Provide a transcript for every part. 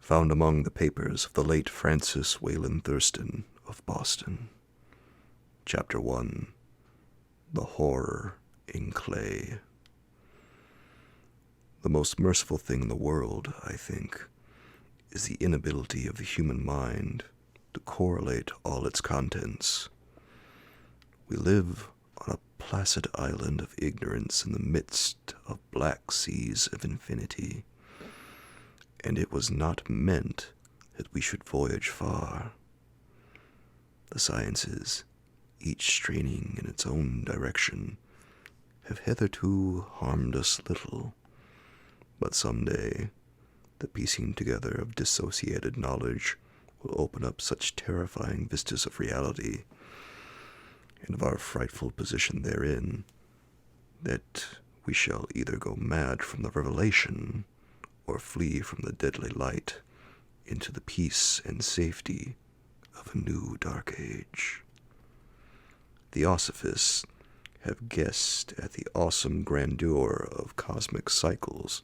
found among the papers of the late Francis Wayland Thurston of Boston. Chapter 1, The Horror in Clay. The most merciful thing in the world, I think, is the inability of the human mind to correlate all its contents. We live on a placid island of ignorance in the midst of black seas of infinity, and it was not meant that we should voyage far. The sciences, each straining in its own direction, have hitherto harmed us little, but someday the piecing together of dissociated knowledge will open up such terrifying vistas of reality and of our frightful position therein, that we shall either go mad from the revelation or flee from the deadly light into the peace and safety of a new dark age. Theosophists have guessed at the awesome grandeur of cosmic cycles,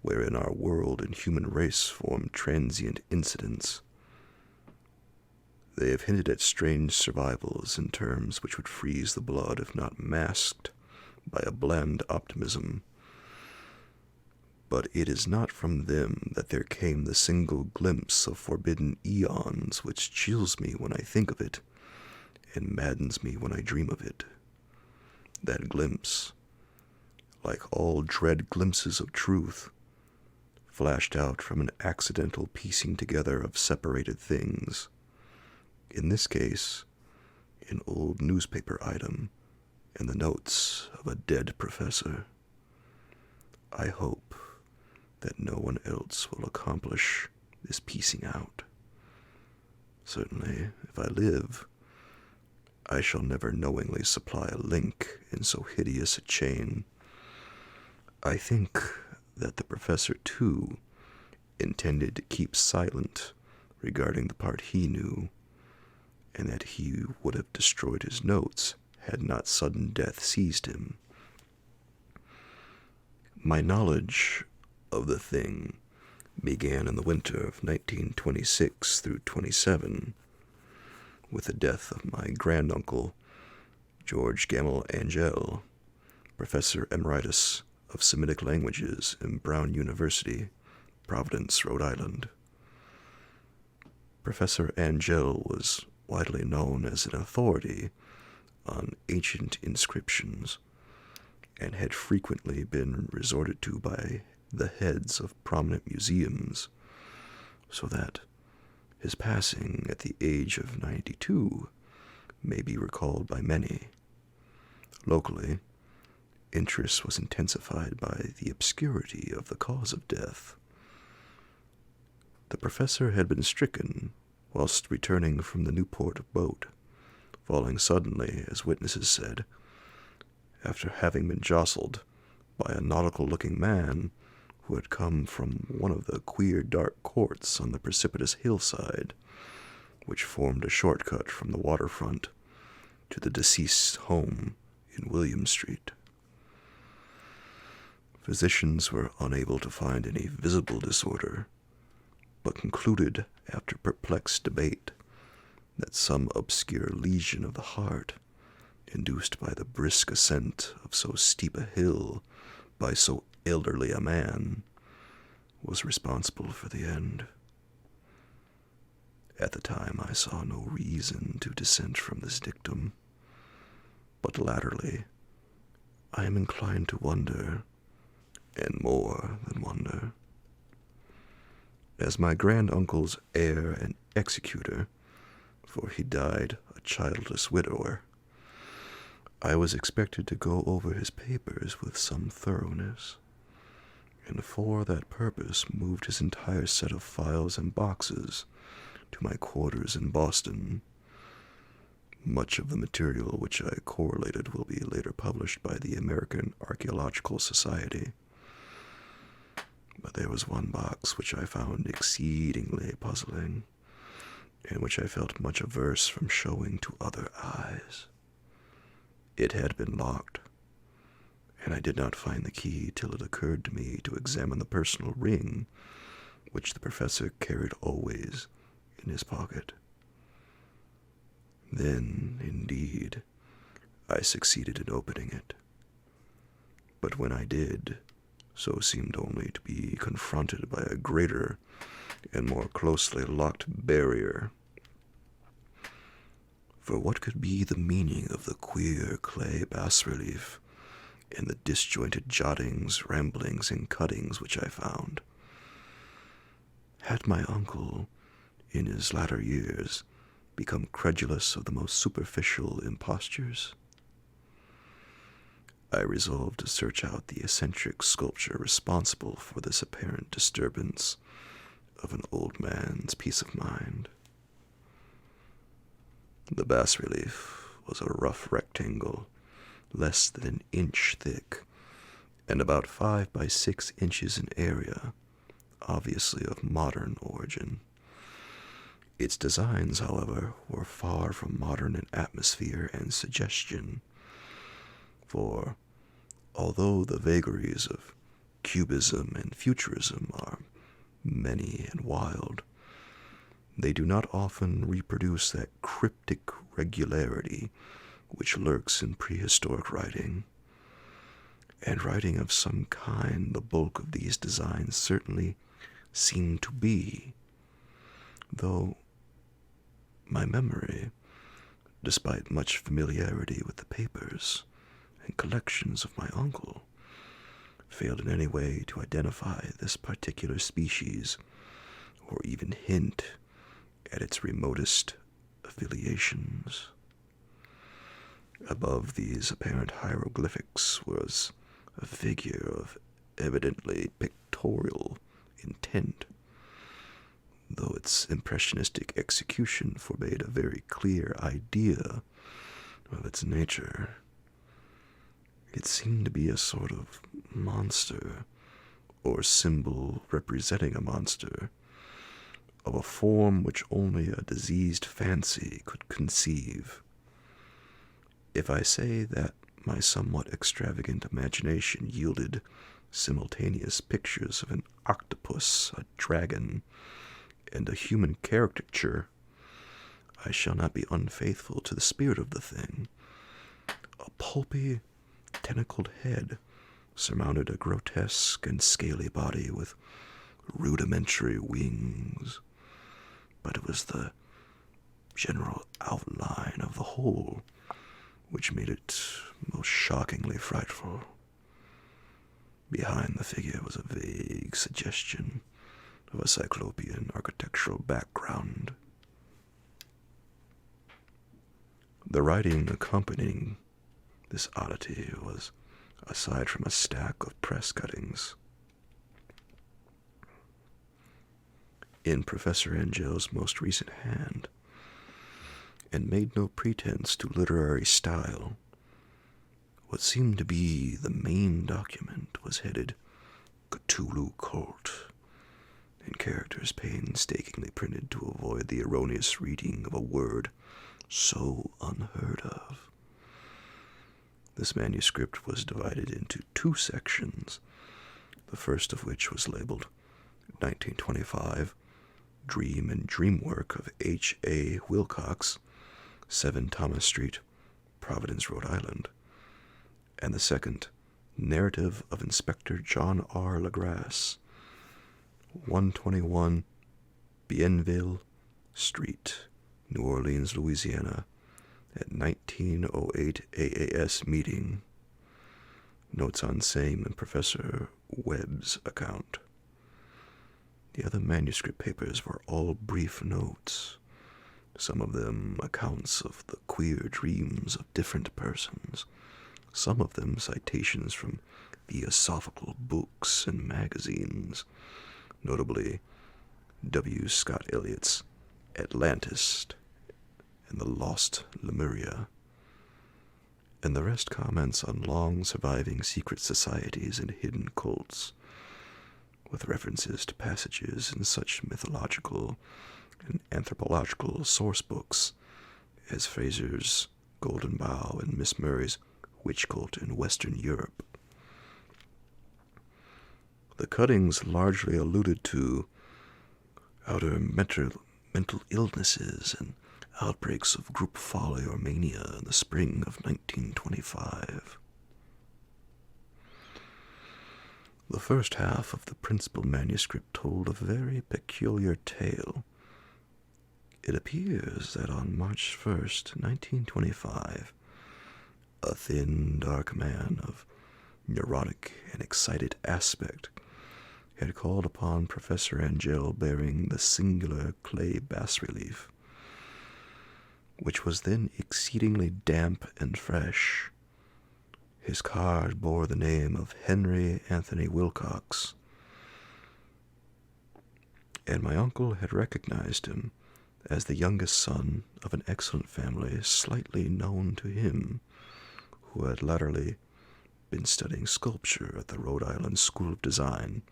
wherein our world and human race form transient incidents. They have hinted at strange survivals in terms which would freeze the blood if not masked by a bland optimism. But it is not from them that there came the single glimpse of forbidden eons which chills me when I think of it, and maddens me when I dream of it. That glimpse, like all dread glimpses of truth, flashed out from an accidental piecing together of separated things. In this case, an old newspaper item and the notes of a dead professor. I hope that no one else will accomplish this piecing out. Certainly, if I live, I shall never knowingly supply a link in so hideous a chain. I think that the professor, too, intended to keep silent regarding the part he knew, and that he would have destroyed his notes had not sudden death seized him. My knowledge of the thing began in the winter of 1926 through 27, with the death of my granduncle, George Gamel Angell, Professor Emeritus of Semitic Languages in Brown University, Providence, Rhode Island. Professor Angell was widely known as an authority on ancient inscriptions, and had frequently been resorted to by the heads of prominent museums, so that his passing at the age of 92 may be recalled by many. Locally, interest was intensified by the obscurity of the cause of death. The professor had been stricken whilst returning from the Newport boat, falling suddenly, as witnesses said, after having been jostled by a nautical-looking man who had come from one of the queer dark courts on the precipitous hillside, which formed a shortcut from the waterfront to the deceased's home in William Street. Physicians were unable to find any visible disorder, but concluded, after perplexed debate, that some obscure lesion of the heart, induced by the brisk ascent of so steep a hill by so elderly a man, was responsible for the end. At the time I saw no reason to dissent from this dictum, but latterly I am inclined to wonder, and more than wonder. As my granduncle's heir and executor, for he died a childless widower, I was expected to go over his papers with some thoroughness, and for that purpose moved his entire set of files and boxes to my quarters in Boston. Much of the material which I correlated will be later published by the American Archaeological Society. But there was one box which I found exceedingly puzzling, and which I felt much averse from showing to other eyes. It had been locked, and I did not find the key till it occurred to me to examine the personal ring which the professor carried always in his pocket. Then, indeed, I succeeded in opening it. But when I did, so seemed only to be confronted by a greater and more closely locked barrier. For what could be the meaning of the queer clay bas-relief and the disjointed jottings, ramblings, and cuttings which I found? Had my uncle, in his latter years, become credulous of the most superficial impostures? I resolved to search out the eccentric sculpture responsible for this apparent disturbance of an old man's peace of mind. The bas-relief was a rough rectangle, less than an inch thick, and about 5 by 6 inches in area, obviously of modern origin. Its designs, however, were far from modern in atmosphere and suggestion, for although the vagaries of cubism and futurism are many and wild, they do not often reproduce that cryptic regularity which lurks in prehistoric writing. And writing of some kind the bulk of these designs certainly seemed to be, though my memory, despite much familiarity with the papers and collections of my uncle, failed in any way to identify this particular species, or even hint at its remotest affiliations. Above these apparent hieroglyphics was a figure of evidently pictorial intent, though its impressionistic execution forbade a very clear idea of its nature. It seemed to be a sort of monster, or symbol representing a monster, of a form which only a diseased fancy could conceive. If I say that my somewhat extravagant imagination yielded simultaneous pictures of an octopus, a dragon, and a human caricature, I shall not be unfaithful to the spirit of the thing. A pulpy, tentacled head surmounted a grotesque and scaly body with rudimentary wings, but it was the general outline of the whole which made it most shockingly frightful. Behind the figure was a vague suggestion of a cyclopean architectural background. The writing accompanying this oddity was, aside from a stack of press cuttings, in Professor Angel's most recent hand, and made no pretense to literary style. What seemed to be the main document was headed Cthulhu Cult, in characters painstakingly printed to avoid the erroneous reading of a word so unheard of. This manuscript was divided into 2 sections, the first of which was labeled 1925, Dream and Dream Work of H.A. Wilcox, 7 Thomas Street, Providence, Rhode Island, and the second, Narrative of Inspector John R. LaGrasse, 121 Bienville Street, New Orleans, Louisiana, at 1908 AAS meeting. Notes on same in Professor Webb's account. The other manuscript papers were all brief notes, some of them accounts of the queer dreams of different persons, some of them citations from theosophical books and magazines, notably W. Scott Eliot's Atlantis and the Lost Lemuria, and the rest comments on long-surviving secret societies and hidden cults, with references to passages in such mythological and anthropological source books as Fraser's Golden Bough and Miss Murray's Witch Cult in Western Europe. The cuttings largely alluded to outer mental illnesses and outbreaks of group folly or mania in the spring of 1925. The first half of the principal manuscript told a very peculiar tale. It appears that on March 1st, 1925, a thin, dark man of neurotic and excited aspect had called upon Professor Angell bearing the singular clay bas-relief, which was then exceedingly damp and fresh. His card bore the name of Henry Anthony Wilcox, and my uncle had recognized him as the youngest son of an excellent family slightly known to him, who had latterly been studying sculpture at the Rhode Island School of Design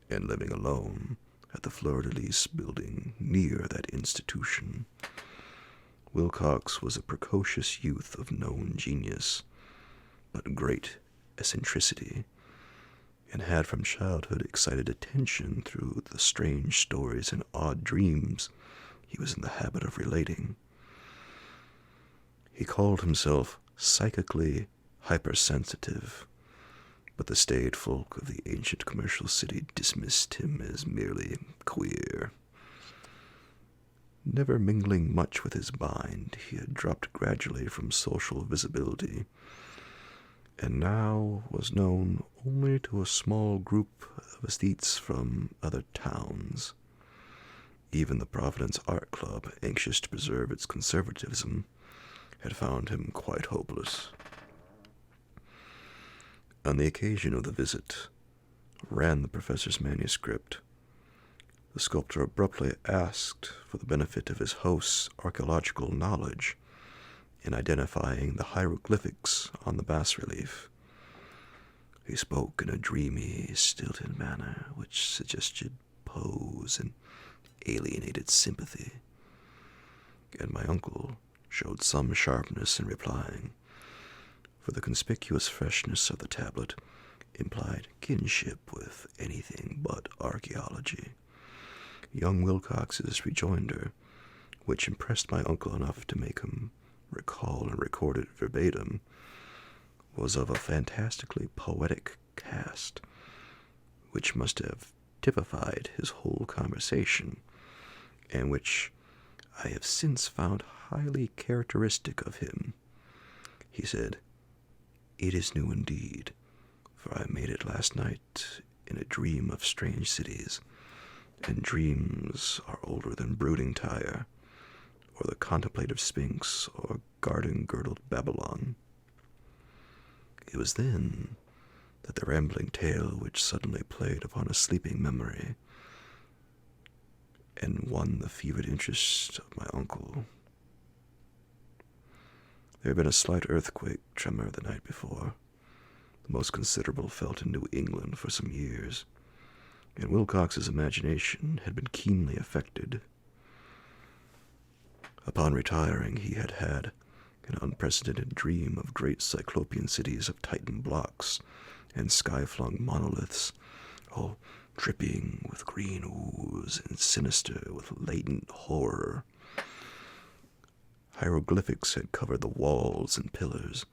and living alone at the Fleur-de-Lis building near that institution. Wilcox was a precocious youth of known genius, but great eccentricity, and had from childhood excited attention through the strange stories and odd dreams he was in the habit of relating. He called himself psychically hypersensitive, but the staid folk of the ancient commercial city dismissed him as merely queer. Never mingling much with his mind, he had dropped gradually from social visibility, and now was known only to a small group of aesthetes from other towns. Even the Providence Art Club, anxious to preserve its conservatism, had found him quite hopeless. On the occasion of the visit, ran the professor's manuscript. The sculptor abruptly asked for the benefit of his host's archaeological knowledge in identifying the hieroglyphics on the bas-relief. He spoke in a dreamy, stilted manner which suggested pose and alienated sympathy, and my uncle showed some sharpness in replying, for the conspicuous freshness of the tablet implied kinship with anything but archaeology. Young Wilcox's rejoinder, which impressed my uncle enough to make him recall and record it verbatim, was of a fantastically poetic cast, which must have typified his whole conversation, and which I have since found highly characteristic of him. He said, "It is new indeed, for I made it last night in a dream of strange cities, and dreams are older than brooding Tyre, or the contemplative Sphinx, or garden-girdled Babylon." It was then that the rambling tale which suddenly played upon a sleeping memory and won the fevered interest of my uncle. There had been a slight earthquake tremor the night before, the most considerable felt in New England for some years, and Wilcox's imagination had been keenly affected. Upon retiring, he had had an unprecedented dream of great cyclopean cities of Titan blocks and sky-flung monoliths, all dripping with green ooze and sinister with latent horror. Hieroglyphics had covered the walls and pillars,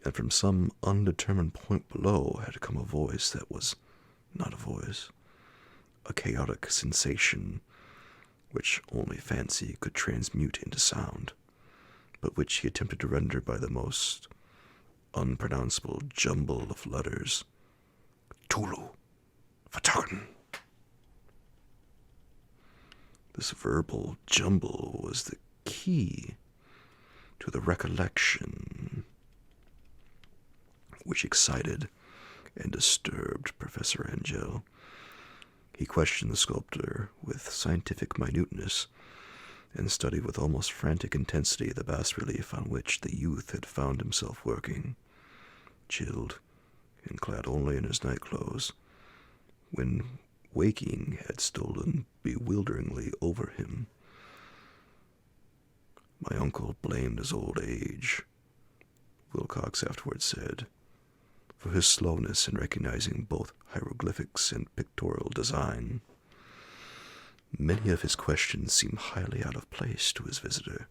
and from some undetermined point below had come a voice that was not a voice, a chaotic sensation which only fancy could transmute into sound, but which he attempted to render by the most unpronounceable jumble of letters. Cthulhu, Vatagan. This verbal jumble was the key to the recollection which excited and disturbed Professor Angell. He questioned the sculptor with scientific minuteness, and studied with almost frantic intensity the bas-relief on which the youth had found himself working, chilled and clad only in his night-clothes, when waking had stolen bewilderingly over him. My uncle blamed his old age, Wilcox afterwards said, for his slowness in recognizing both hieroglyphics and pictorial design. Many of his questions seemed highly out of place to his visitor,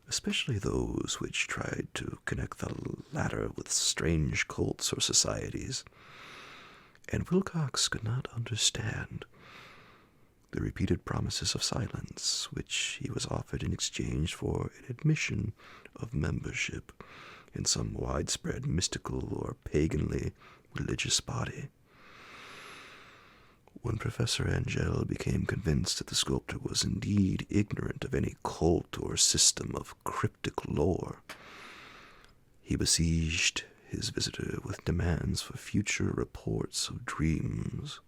especially those which tried to connect the latter with strange cults or societies, and Wilcox could not understand the repeated promises of silence which he was offered in exchange for an admission of membership in some widespread mystical or paganly religious body. When Professor Angell became convinced that the sculptor was indeed ignorant of any cult or system of cryptic lore, he besieged his visitor with demands for future reports of dreams.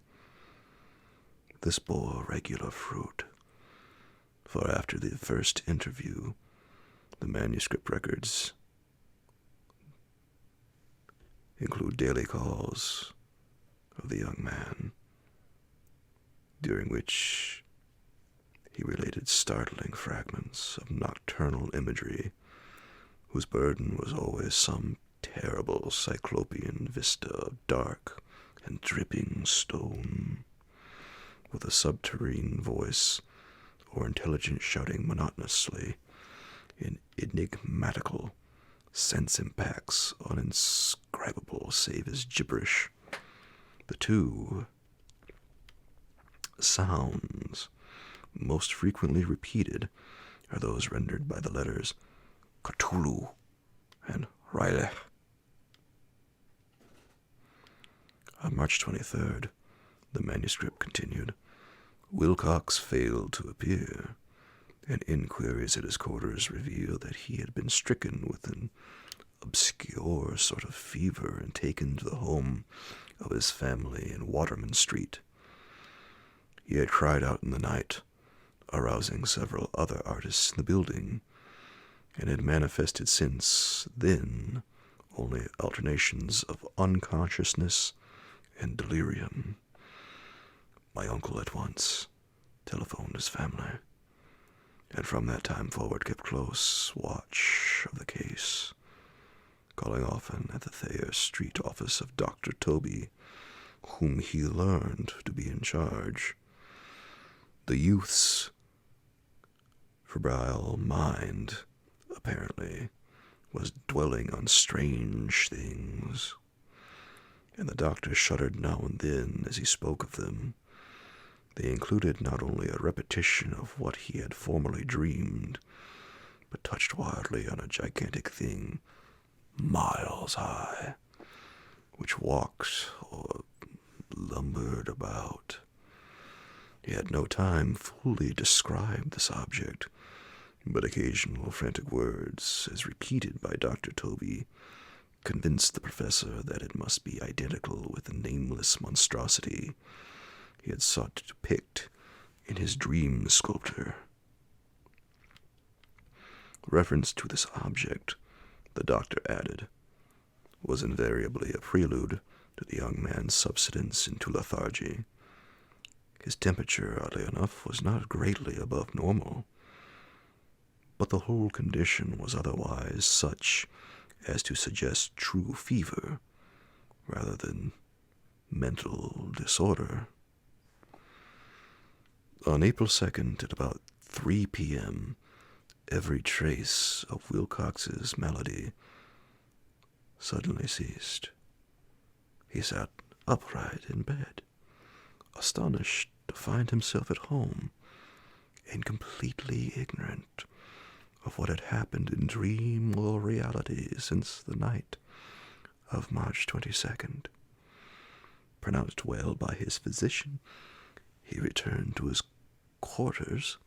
This bore regular fruit, for after the first interview, the manuscript records include daily calls of the young man, during which he related startling fragments of nocturnal imagery, whose burden was always some terrible cyclopean vista of dark and dripping stone, with a subterranean voice or intelligence shouting monotonously in enigmatical sense impacts uninscribable save as gibberish. The two sounds most frequently repeated are those rendered by the letters Cthulhu and Rilech. On March 23rd, the manuscript continued, Wilcox failed to appear, and inquiries at his quarters revealed that he had been stricken with an obscure sort of fever and taken to the home of his family in Waterman Street. He had cried out in the night, arousing several other artists in the building, and had manifested since then only alternations of unconsciousness and delirium. My uncle at once telephoned his family, and from that time forward kept close watch of the case, calling often at the Thayer Street office of Dr. Toby, whom he learned to be in charge. The youth's febrile mind, apparently, was dwelling on strange things, and the doctor shuddered now and then as he spoke of them. They included not only a repetition of what he had formerly dreamed, but touched wildly on a gigantic thing, miles high, which walked or lumbered about. He had no time fully describe this object, but occasional frantic words, as repeated by Dr. Toby, convinced the professor that it must be identical with the nameless monstrosity he had sought to depict in his dream sculpture. Reference to this object, the doctor added, was invariably a prelude to the young man's subsidence into lethargy. His temperature, oddly enough, was not greatly above normal, but the whole condition was otherwise such as to suggest true fever rather than mental disorder. On April 2nd, at about 3 p.m., every trace of Wilcox's malady suddenly ceased. He sat upright in bed, astonished to find himself at home, and completely ignorant of what had happened in dream or reality since the night of March 22nd. Pronounced well by his physician, he returned to his quarters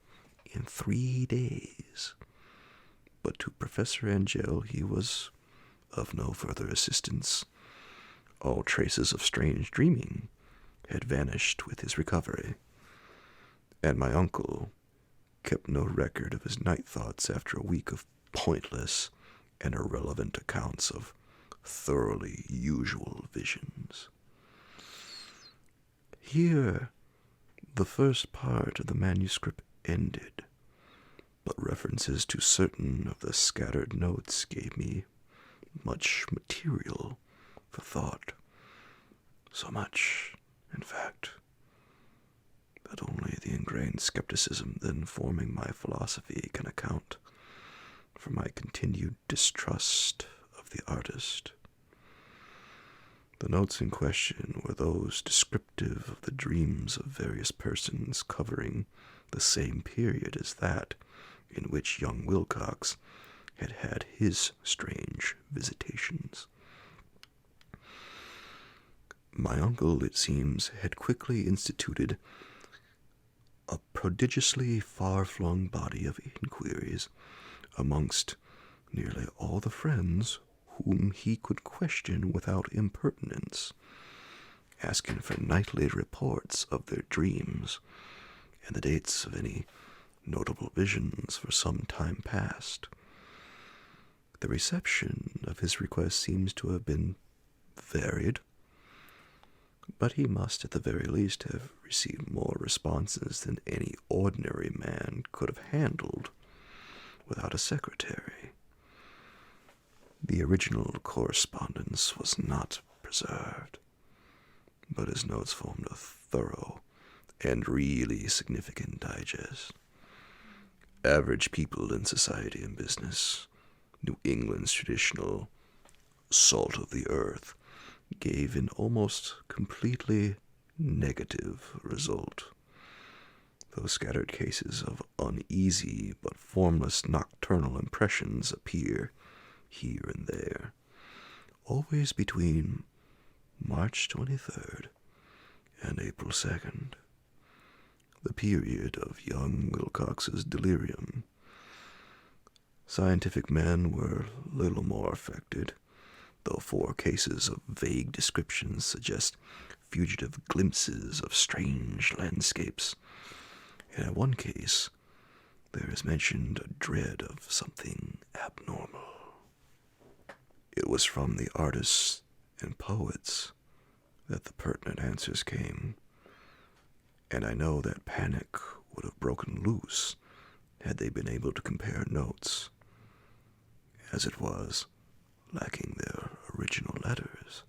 in 3 days, but to Professor Angell he was of no further assistance. All traces of strange dreaming had vanished with his recovery, and my uncle kept no record of his night thoughts after a week of pointless and irrelevant accounts of thoroughly usual visions. Here, the first part of the manuscript ended, but references to certain of the scattered notes gave me much material for thought. So much, in fact, that only the ingrained skepticism then forming my philosophy can account for my continued distrust of the artist. The notes in question were those descriptive of the dreams of various persons covering the same period as that in which young Wilcox had had his strange visitations. My uncle, it seems, had quickly instituted a prodigiously far-flung body of inquiries amongst nearly all the friends whom he could question without impertinence, asking for nightly reports of their dreams and the dates of any notable visions for some time past. The reception of his request seems to have been varied, but he must at the very least have received more responses than any ordinary man could have handled without a secretary. The original correspondence was not preserved, but his notes formed a thorough and really significant digest. Average people in society and business, New England's traditional salt of the earth, gave an almost completely negative result. Those scattered cases of uneasy but formless nocturnal impressions appear here and there, always between March 23rd and April 2nd, the period of young Wilcox's delirium. Scientific men were little more affected, though 4 cases of vague descriptions suggest fugitive glimpses of strange landscapes, and in one case there is mentioned a dread of something abnormal. It was from the artists and poets that the pertinent answers came, and I know that panic would have broken loose had they been able to compare notes. As it was, lacking their original letters,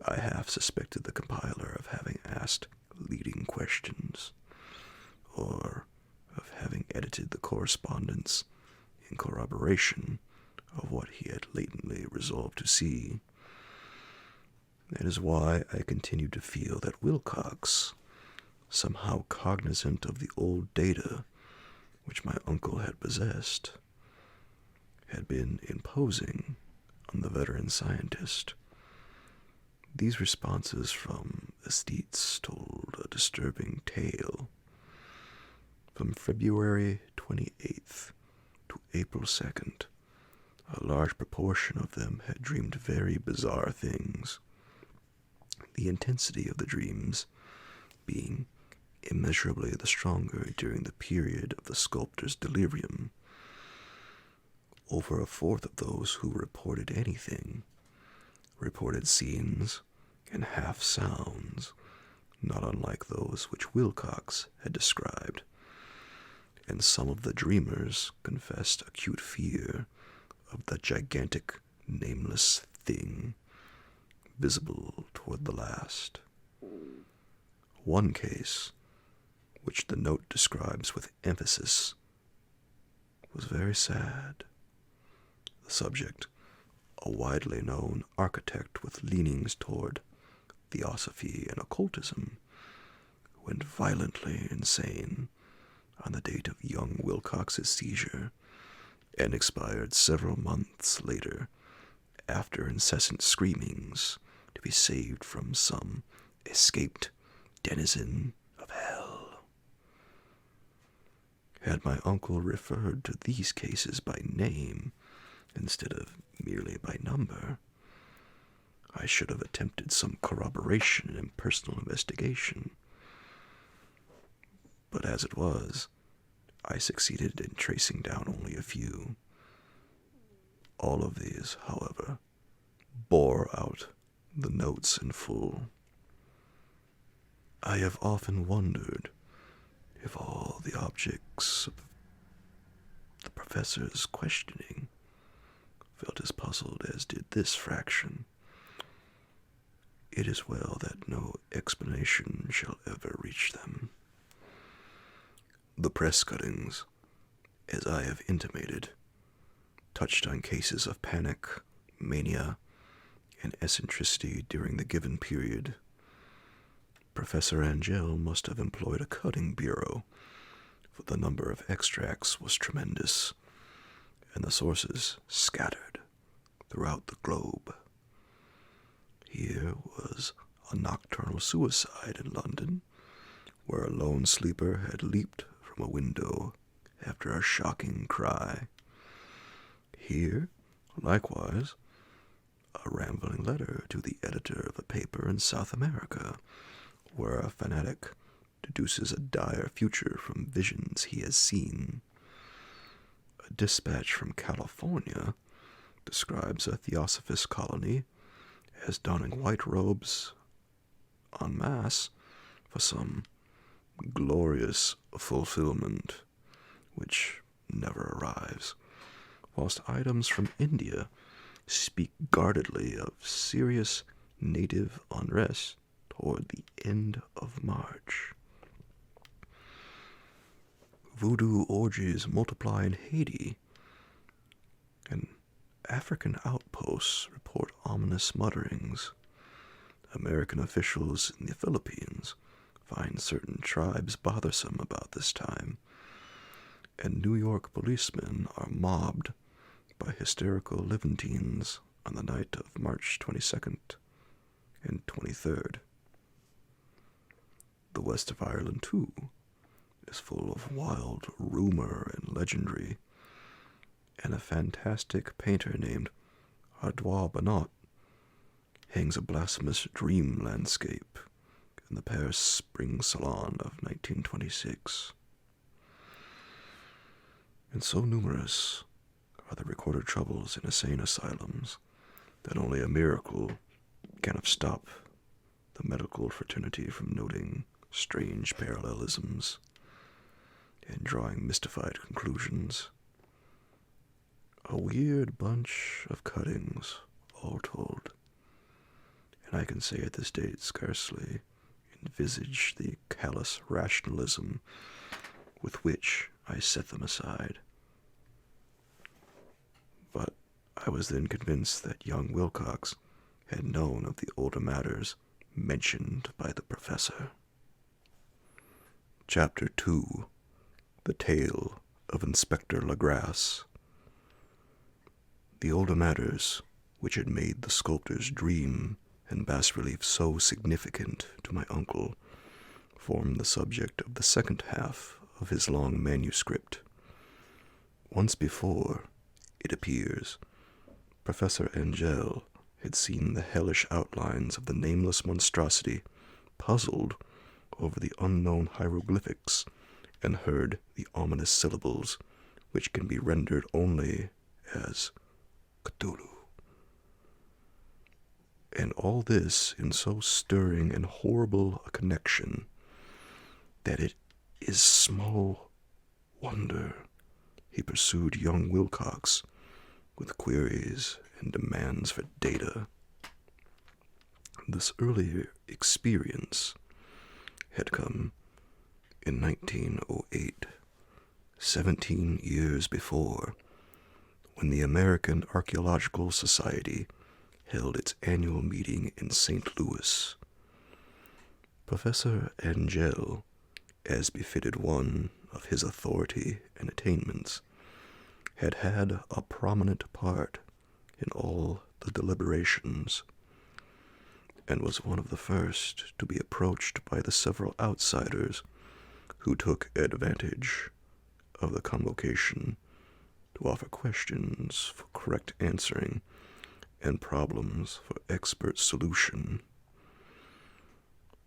I half suspected the compiler of having asked leading questions, or of having edited the correspondence in corroboration of what he had latently resolved to see. That is why I continued to feel that Wilcox, somehow cognizant of the old data which my uncle had possessed, had been imposing on the veteran scientist. These responses from aesthetes told a disturbing tale. From February 28th to April 2nd, a large proportion of them had dreamed very bizarre things, the intensity of the dreams being immeasurably the stronger during the period of the sculptor's delirium. Over 1/4 of those who reported anything reported scenes and half sounds, not unlike those which Wilcox had described, and some of the dreamers confessed acute fear of the gigantic, nameless thing visible toward the last. One case, which the note describes with emphasis, was very sad. The subject, a widely known architect with leanings toward theosophy and occultism, went violently insane on the date of young Wilcox's seizure, and expired several months later after incessant screamings to be saved from some escaped denizen of hell. Had my uncle referred to these cases by name instead of merely by number, I should have attempted some corroboration and personal investigation. But as it was, I succeeded in tracing down only a few. All of these, however, bore out the notes in full. I have often wondered if all the objects of the professor's questioning felt as puzzled as did this fraction. It is well that no explanation shall ever reach them. The press cuttings, as I have intimated, touched on cases of panic, mania, and eccentricity during the given period. Professor Angell must have employed a cutting bureau, for the number of extracts was tremendous, and the sources scattered throughout the globe. Here was a nocturnal suicide in London, where a lone sleeper had leaped from a window after a shocking cry. Here, likewise, a rambling letter to the editor of a paper in South America, where a fanatic deduces a dire future from visions he has seen. A dispatch from California describes a theosophist colony as donning white robes en masse for some glorious fulfillment, which never arrives, whilst items from India speak guardedly of serious native unrest toward the end of March. Voodoo orgies multiply in Haiti, and African outposts report ominous mutterings. American officials in the Philippines find certain tribes bothersome about this time, and New York policemen are mobbed by hysterical Levantines on the night of March 22nd and 23rd. The west of Ireland, too, is full of wild rumor and legendry, and a fantastic painter named Ardois Bonnot hangs a blasphemous dream landscape in the Paris Spring Salon of 1926. And so numerous are the recorded troubles in insane asylums that only a miracle can have stopped the medical fraternity from noting strange parallelisms and drawing mystified conclusions. A weird bunch of cuttings, all told, and I can say at this date scarcely envisage the callous rationalism with which I set them aside. But I was then convinced that young Wilcox had known of the older matters mentioned by the professor. Chapter 2. The Tale of Inspector Legrasse. The older matters, which had made the sculptor's dream and bas-relief so significant to my uncle, formed the subject of the second half of his long manuscript. Once before, it appears, Professor Angell had seen the hellish outlines of the nameless monstrosity, puzzled over the unknown hieroglyphics, and heard the ominous syllables, which can be rendered only as Cthulhu. And all this in so stirring and horrible a connection that it is small wonder he pursued young Wilcox with queries and demands for data. This earlier experience had come in 1908, 17 years before, when the American Archaeological Society held its annual meeting in St. Louis. Professor Angell, as befitted one of his authority and attainments, had had a prominent part in all the deliberations, and was one of the first to be approached by the several outsiders who took advantage of the convocation to offer questions for correct answering and problems for expert solution.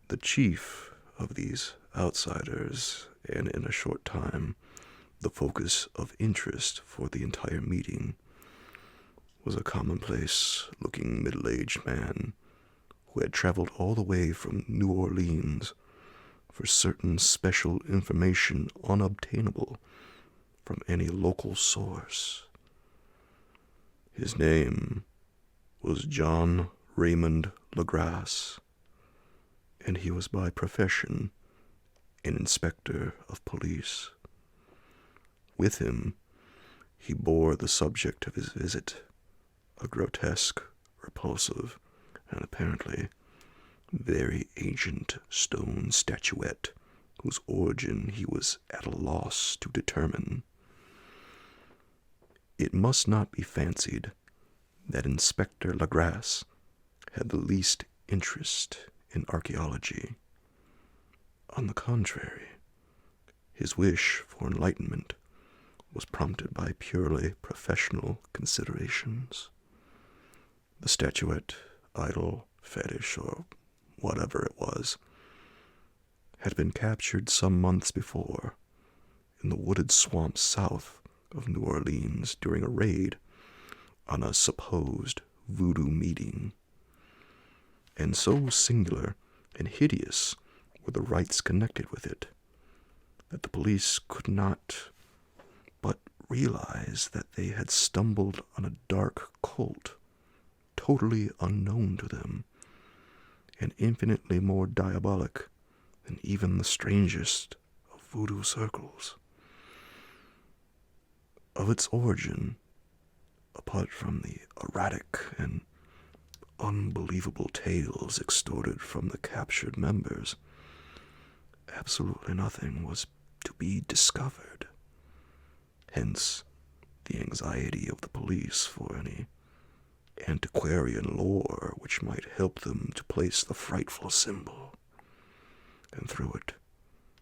The chief of these outsiders, and in a short time the focus of interest for the entire meeting, was a commonplace-looking middle-aged man who had traveled all the way from New Orleans for certain special information unobtainable from any local source. His name was John Raymond Legrasse, and he was by profession an inspector of police. With him, he bore the subject of his visit, a grotesque, repulsive, and apparently very ancient stone statuette whose origin he was at a loss to determine. It must not be fancied that Inspector Legrasse had the least interest in archaeology. On the contrary, his wish for enlightenment was prompted by purely professional considerations. The statuette, idol, fetish, or whatever it was, had been captured some months before in the wooded swamps south of New Orleans during a raid on a supposed voodoo meeting. And so singular and hideous were the rites connected with it that the police could not but realize that they had stumbled on a dark cult totally unknown to them and infinitely more diabolic than even the strangest of voodoo circles. Of its origin, apart from the erratic and unbelievable tales extorted from the captured members, absolutely nothing was to be discovered. Hence, the anxiety of the police for any antiquarian lore which might help them to place the frightful symbol, and through it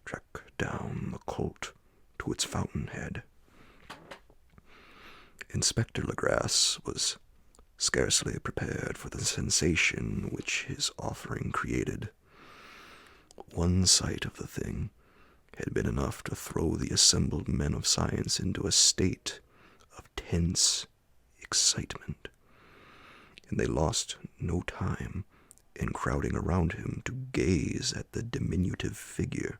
track down the cult to its fountainhead. Inspector Legrasse was scarcely prepared for the sensation which his offering created. One sight of the thing had been enough to throw the assembled men of science into a state of tense excitement, and they lost no time in crowding around him to gaze at the diminutive figure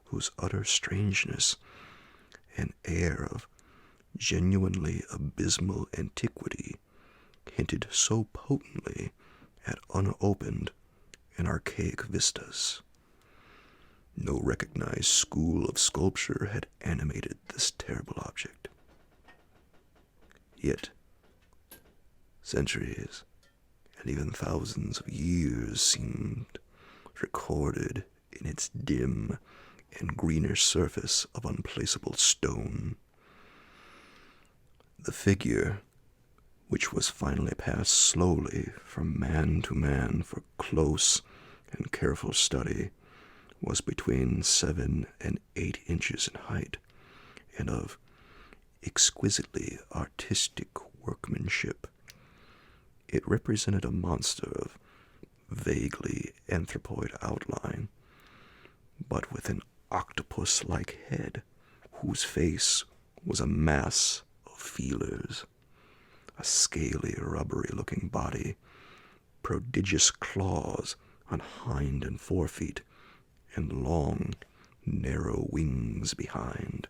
whose utter strangeness and air of genuinely abysmal antiquity hinted so potently at unopened and archaic vistas. No recognized school of sculpture had animated this terrible object. Yet, centuries and even thousands of years seemed recorded in its dim and greenish surface of unplaceable stone. The figure, which was finally passed slowly from man to man for close and careful study, was between 7 and 8 inches in height, and of exquisitely artistic workmanship. It represented a monster of vaguely anthropoid outline, but with an octopus-like head, whose face was a mass of feelers, a scaly, rubbery-looking body, prodigious claws on hind and forefeet, and long, narrow wings behind.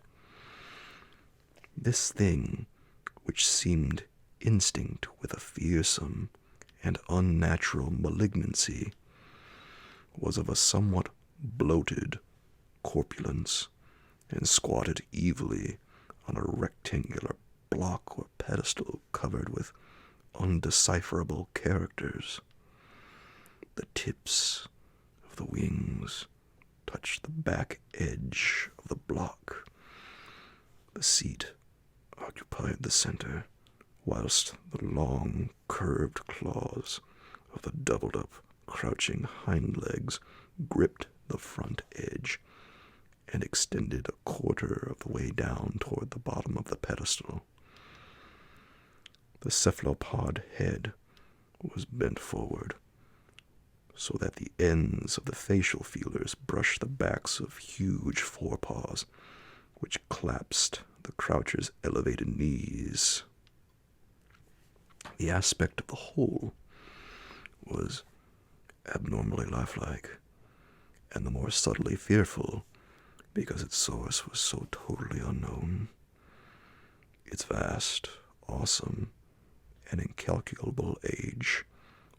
This thing, which seemed instinct with a fearsome and unnatural malignancy, was of a somewhat bloated corpulence, and squatted evilly on a rectangular block or pedestal covered with undecipherable characters. The tips of the wings touched the back edge of the block. The seat occupied the center, whilst the long, curved claws of the doubled-up, crouching hind legs gripped the front edge and extended a quarter of the way down toward the bottom of the pedestal. The cephalopod head was bent forward, so that the ends of the facial feelers brushed the backs of huge forepaws, which clasped the croucher's elevated knees. The aspect of the whole was abnormally lifelike, and the more subtly fearful because its source was so totally unknown. Its vast, awesome, and incalculable age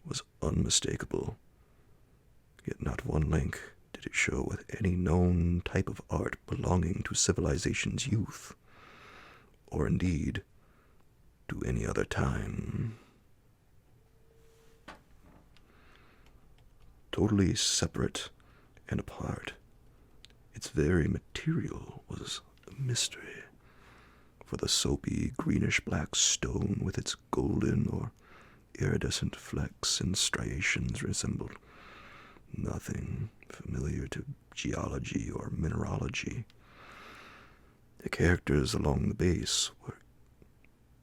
was unmistakable, yet not one link did it show with any known type of art belonging to civilization's youth. or indeed to any other time. Totally separate and apart, its very material was a mystery, for the soapy greenish-black stone with its golden or iridescent flecks and striations resembled nothing familiar to geology or mineralogy. The characters along the base were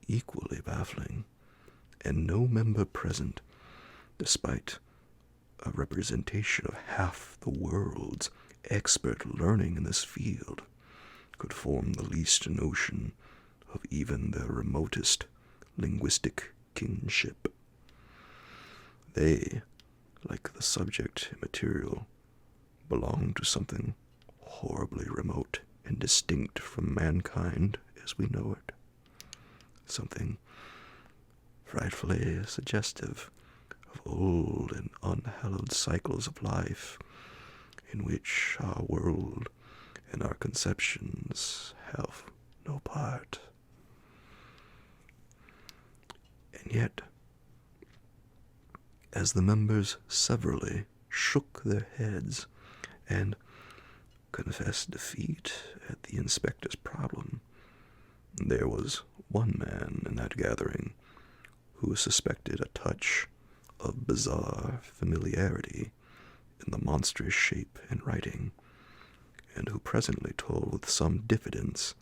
equally baffling, and no member present, despite a representation of half the world's expert learning in this field, could form the least notion of even their remotest linguistic kinship. They, like the subject material, belonged to something horribly remote and distinct from mankind as we know it. Something frightfully suggestive of old and unhallowed cycles of life in which our world and our conceptions have no part. And yet, as the members severally shook their heads and confessed defeat at the inspector's problem, there was one man in that gathering who suspected a touch of bizarre familiarity in the monstrous shape and writing, and who presently told with some diffidence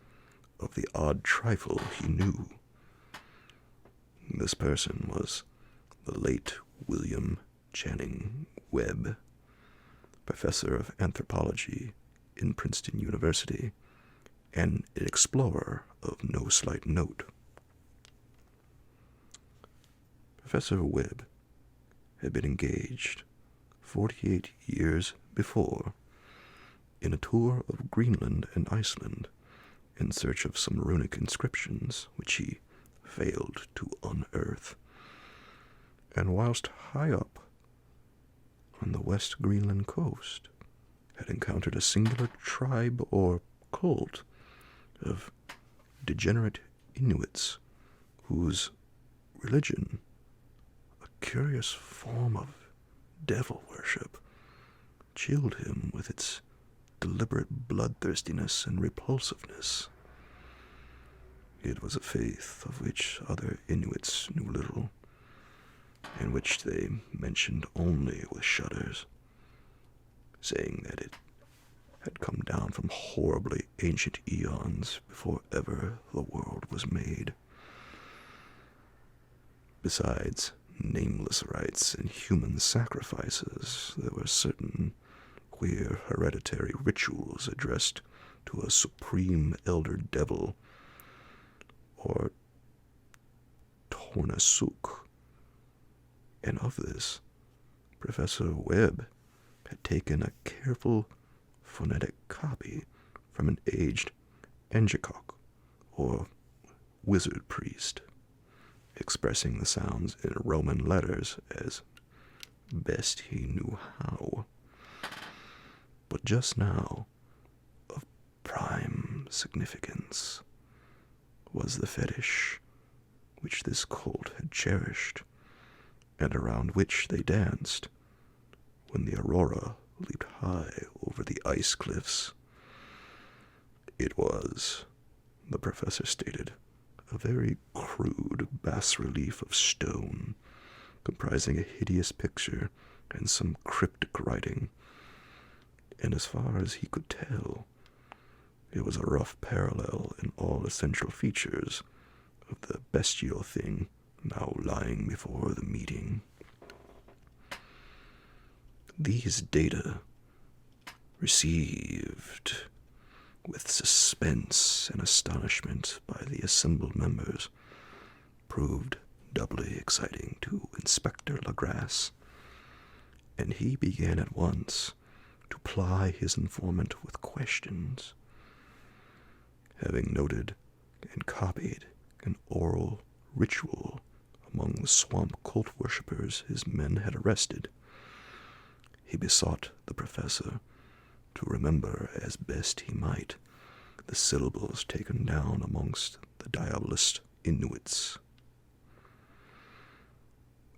of the odd trifle he knew. This person was the late William Channing Webb, professor of anthropology in Princeton University, and an explorer of no slight note. Professor Webb had been engaged 48 years before in a tour of Greenland and Iceland in search of some runic inscriptions which he failed to unearth. And whilst high up on the West Greenland coast had encountered a singular tribe or cult of degenerate Inuits whose religion, a curious form of devil worship, chilled him with its deliberate bloodthirstiness and repulsiveness. It was a faith of which other Inuits knew little, and which they mentioned only with shudders, saying that it had come down from horribly ancient eons before ever the world was made. Besides nameless rites and human sacrifices, there were certain queer hereditary rituals addressed to a supreme elder devil, or Tornasuk. And of this, Professor Webb had taken a careful phonetic copy from an aged Angekok, or wizard priest, expressing the sounds in Roman letters as best he knew how. But just now, of prime significance, was the fetish which this cult had cherished, and around which they danced when the aurora leaped high over the ice cliffs. It was, the professor stated, a very crude bas-relief of stone, comprising a hideous picture and some cryptic writing, and as far as he could tell, it was a rough parallel in all essential features of the bestial thing now lying before the meeting. These data, received with suspense and astonishment by the assembled members, proved doubly exciting to Inspector Legrasse, and he began at once to ply his informant with questions. Having noted and copied an oral ritual among the swamp cult worshippers his men had arrested, he besought the professor to remember as best he might the syllables taken down amongst the the diabolist Inuits.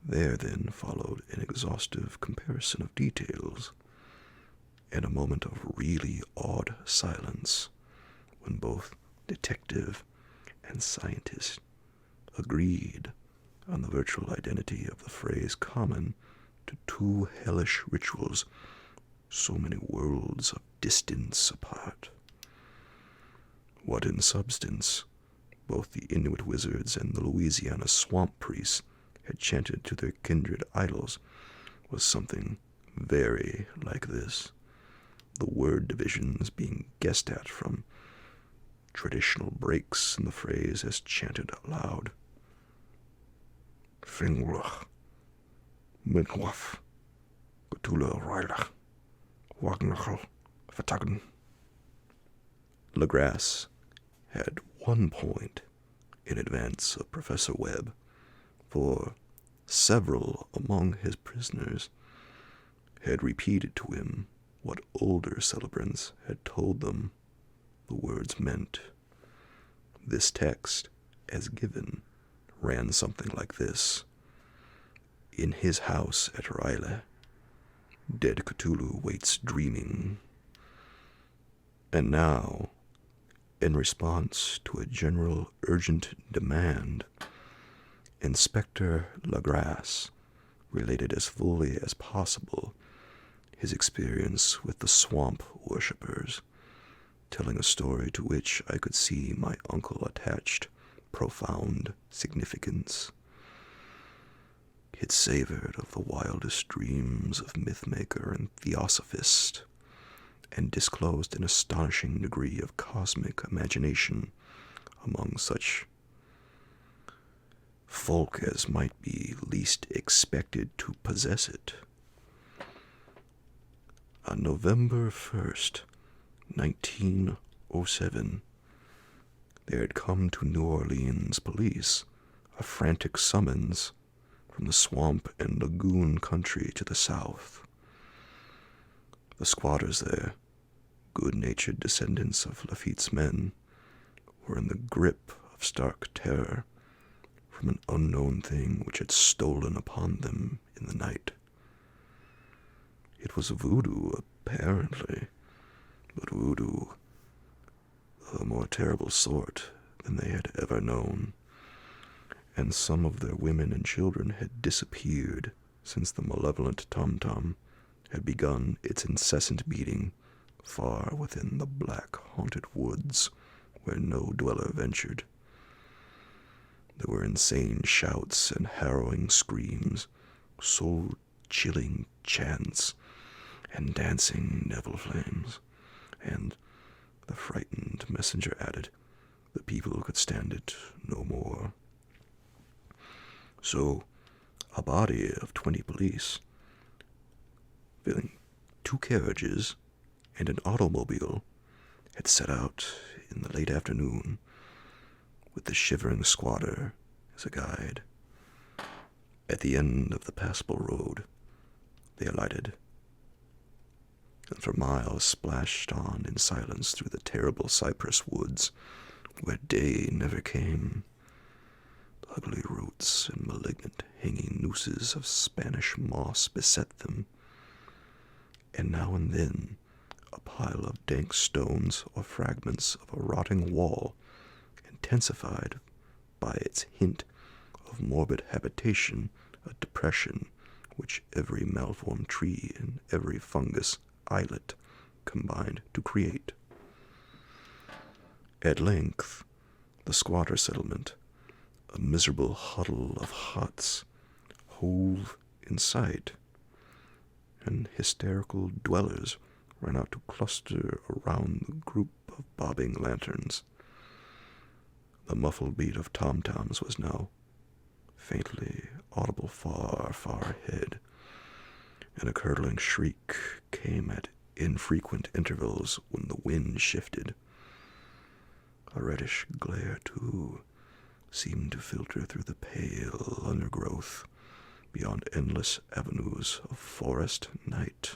There then followed an exhaustive comparison of details, and a moment of really awed silence when both detective and scientist agreed on the virtual identity of the phrase common to two hellish rituals so many worlds of distance apart. What in substance both the Inuit wizards and the Louisiana swamp priests had chanted to their kindred idols was something very like this, the word divisions being guessed at from traditional breaks in the phrase as chanted aloud. Finglach, Minkwaf, Cthulhu Rilach, Wagnachel, Fatagan. Legrasse had 1 point in advance of Professor Webb, for several among his prisoners had repeated to him what older celebrants had told them the words meant. This text, as given, ran something like this. In his house at Ryle, dead Cthulhu waits dreaming. And now, in response to a general urgent demand, Inspector Legrasse related as fully as possible his experience with the swamp worshippers, telling a story to which I could see my uncle attached profound significance. It savored of the wildest dreams of mythmaker and theosophist, and disclosed an astonishing degree of cosmic imagination among such folk as might be least expected to possess it. On November 1st, 1907, there had come to New Orleans police a frantic summons from the swamp and lagoon country to the south. The squatters there, good-natured descendants of Lafitte's men, were in the grip of stark terror from an unknown thing which had stolen upon them in the night. It was voodoo, apparently, but voodoo of a more terrible sort than they had ever known, and some of their women and children had disappeared since the malevolent tom-tom had begun its incessant beating far within the black haunted woods where no dweller ventured. There were insane shouts and harrowing screams, soul-chilling chants, and dancing devil flames, and, the frightened messenger added, the people could stand it no more. So, a body of 20 police, filling 2 carriages and an automobile, had set out in the late afternoon, with the shivering squatter as a guide. At the end of the passable road, they alighted, and for miles splashed on in silence through the terrible cypress woods where day never came. Ugly roots and malignant hanging nooses of Spanish moss beset them, and now and then a pile of dank stones or fragments of a rotting wall, intensified by its hint of morbid habitation, a depression which every malformed tree and every fungus islet combined to create. At length, the squatter settlement, a miserable huddle of huts, hove in sight, and hysterical dwellers ran out to cluster around the group of bobbing lanterns. The muffled beat of tom-toms was now faintly audible far, far ahead, and a curdling shriek came at infrequent intervals when the wind shifted. A reddish glare, too, seemed to filter through the pale undergrowth beyond endless avenues of forest night.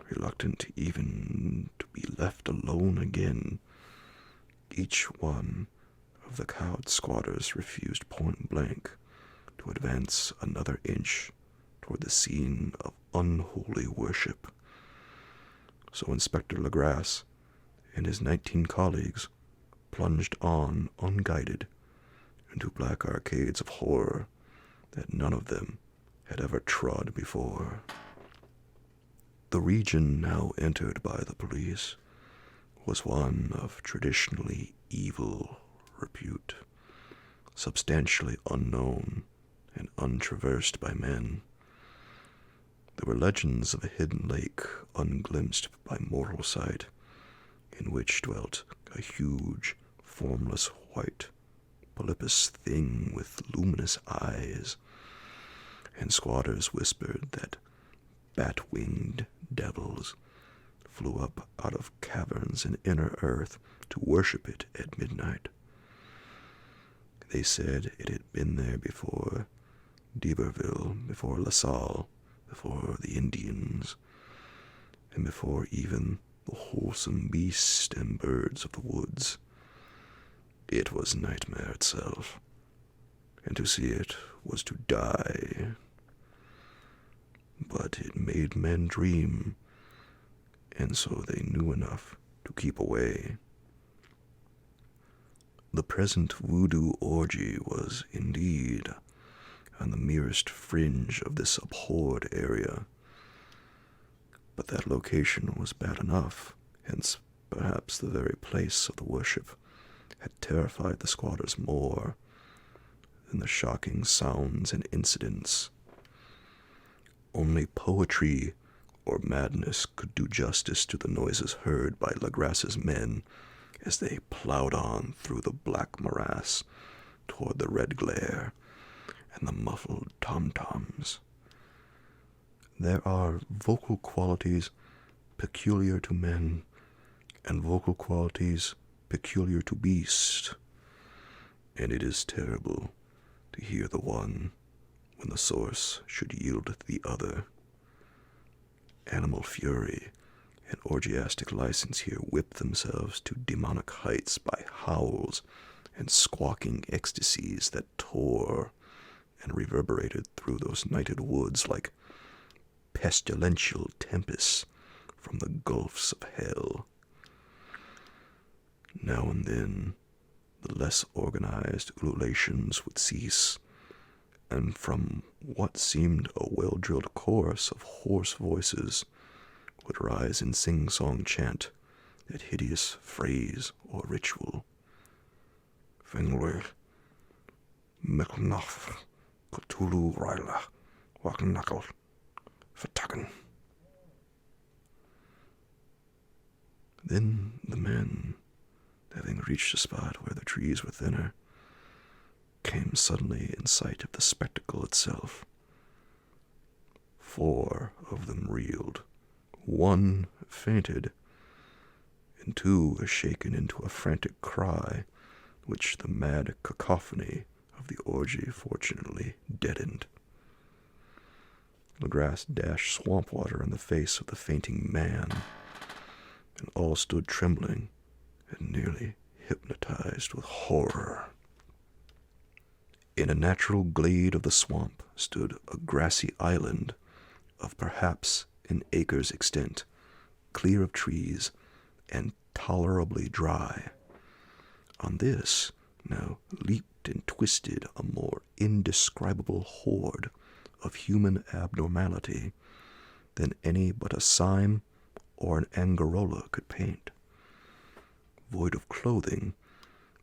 Reluctant even to be left alone again, each one of the cowed squatters refused point blank to advance another inch toward the scene of unholy worship. So Inspector Legrasse and his 19 colleagues plunged on unguided into black arcades of horror that none of them had ever trod before. The region now entered by the police was one of traditionally evil repute, substantially unknown and untraversed by men. There were legends of a hidden lake unglimpsed by mortal sight, in which dwelt a huge, formless white, polypous thing with luminous eyes, and squatters whispered that bat-winged devils flew up out of caverns in inner earth to worship it at midnight. They said it had been there before d'Iberville, before La Salle, before the Indians, and before even the wholesome beasts and birds of the woods. It was nightmare itself, and to see it was to die. But it made men dream, and so they knew enough to keep away. The present voodoo orgy was indeed on the merest fringe of this abhorred area, but that location was bad enough, hence perhaps the very place of the worship had terrified the squatters more than the shocking sounds and incidents. Only poetry or madness could do justice to the noises heard by Legrasse's men as they plowed on through the black morass toward the red glare and the muffled tom-toms. There are vocal qualities peculiar to men and vocal qualities peculiar to beasts, and it is terrible to hear the one when the source should yield the other. Animal fury and orgiastic license here whip themselves to demonic heights by howls and squawking ecstasies that tore and reverberated through those nighted woods like pestilential tempests from the gulfs of hell. Now and then, the less organized ululations would cease, and from what seemed a well-drilled chorus of hoarse voices would rise in sing-song chant that hideous phrase or ritual. Fingwe, Meknaf, Cthulhu Ryla, Waknakal, Fatakan. Then the men, having reached a spot where the trees were thinner, came suddenly in sight of the spectacle itself. 4 of them reeled, 1 fainted, and 2 were shaken into a frantic cry, which the mad cacophony of the orgy fortunately deadened. Legrasse dashed swamp water in the face of the fainting man, and all stood trembling and nearly hypnotized with horror. In a natural glade of the swamp stood a grassy island of perhaps an acre's extent, clear of trees and tolerably dry. On this now leaped and twisted a more indescribable horde of human abnormality than any but a Sime or an Angarola could paint. Void of clothing,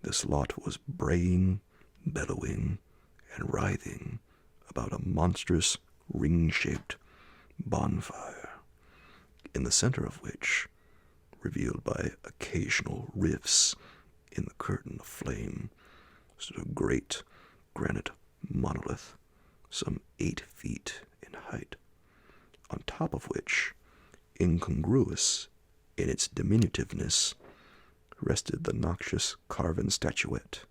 this lot was braying, bellowing, and writhing about a monstrous ring-shaped bonfire, in the center of which, revealed by occasional rifts in the curtain of flame, stood a great granite monolith, some 8 feet in height, on top of which, incongruous in its diminutiveness, rested the noxious carven statuette.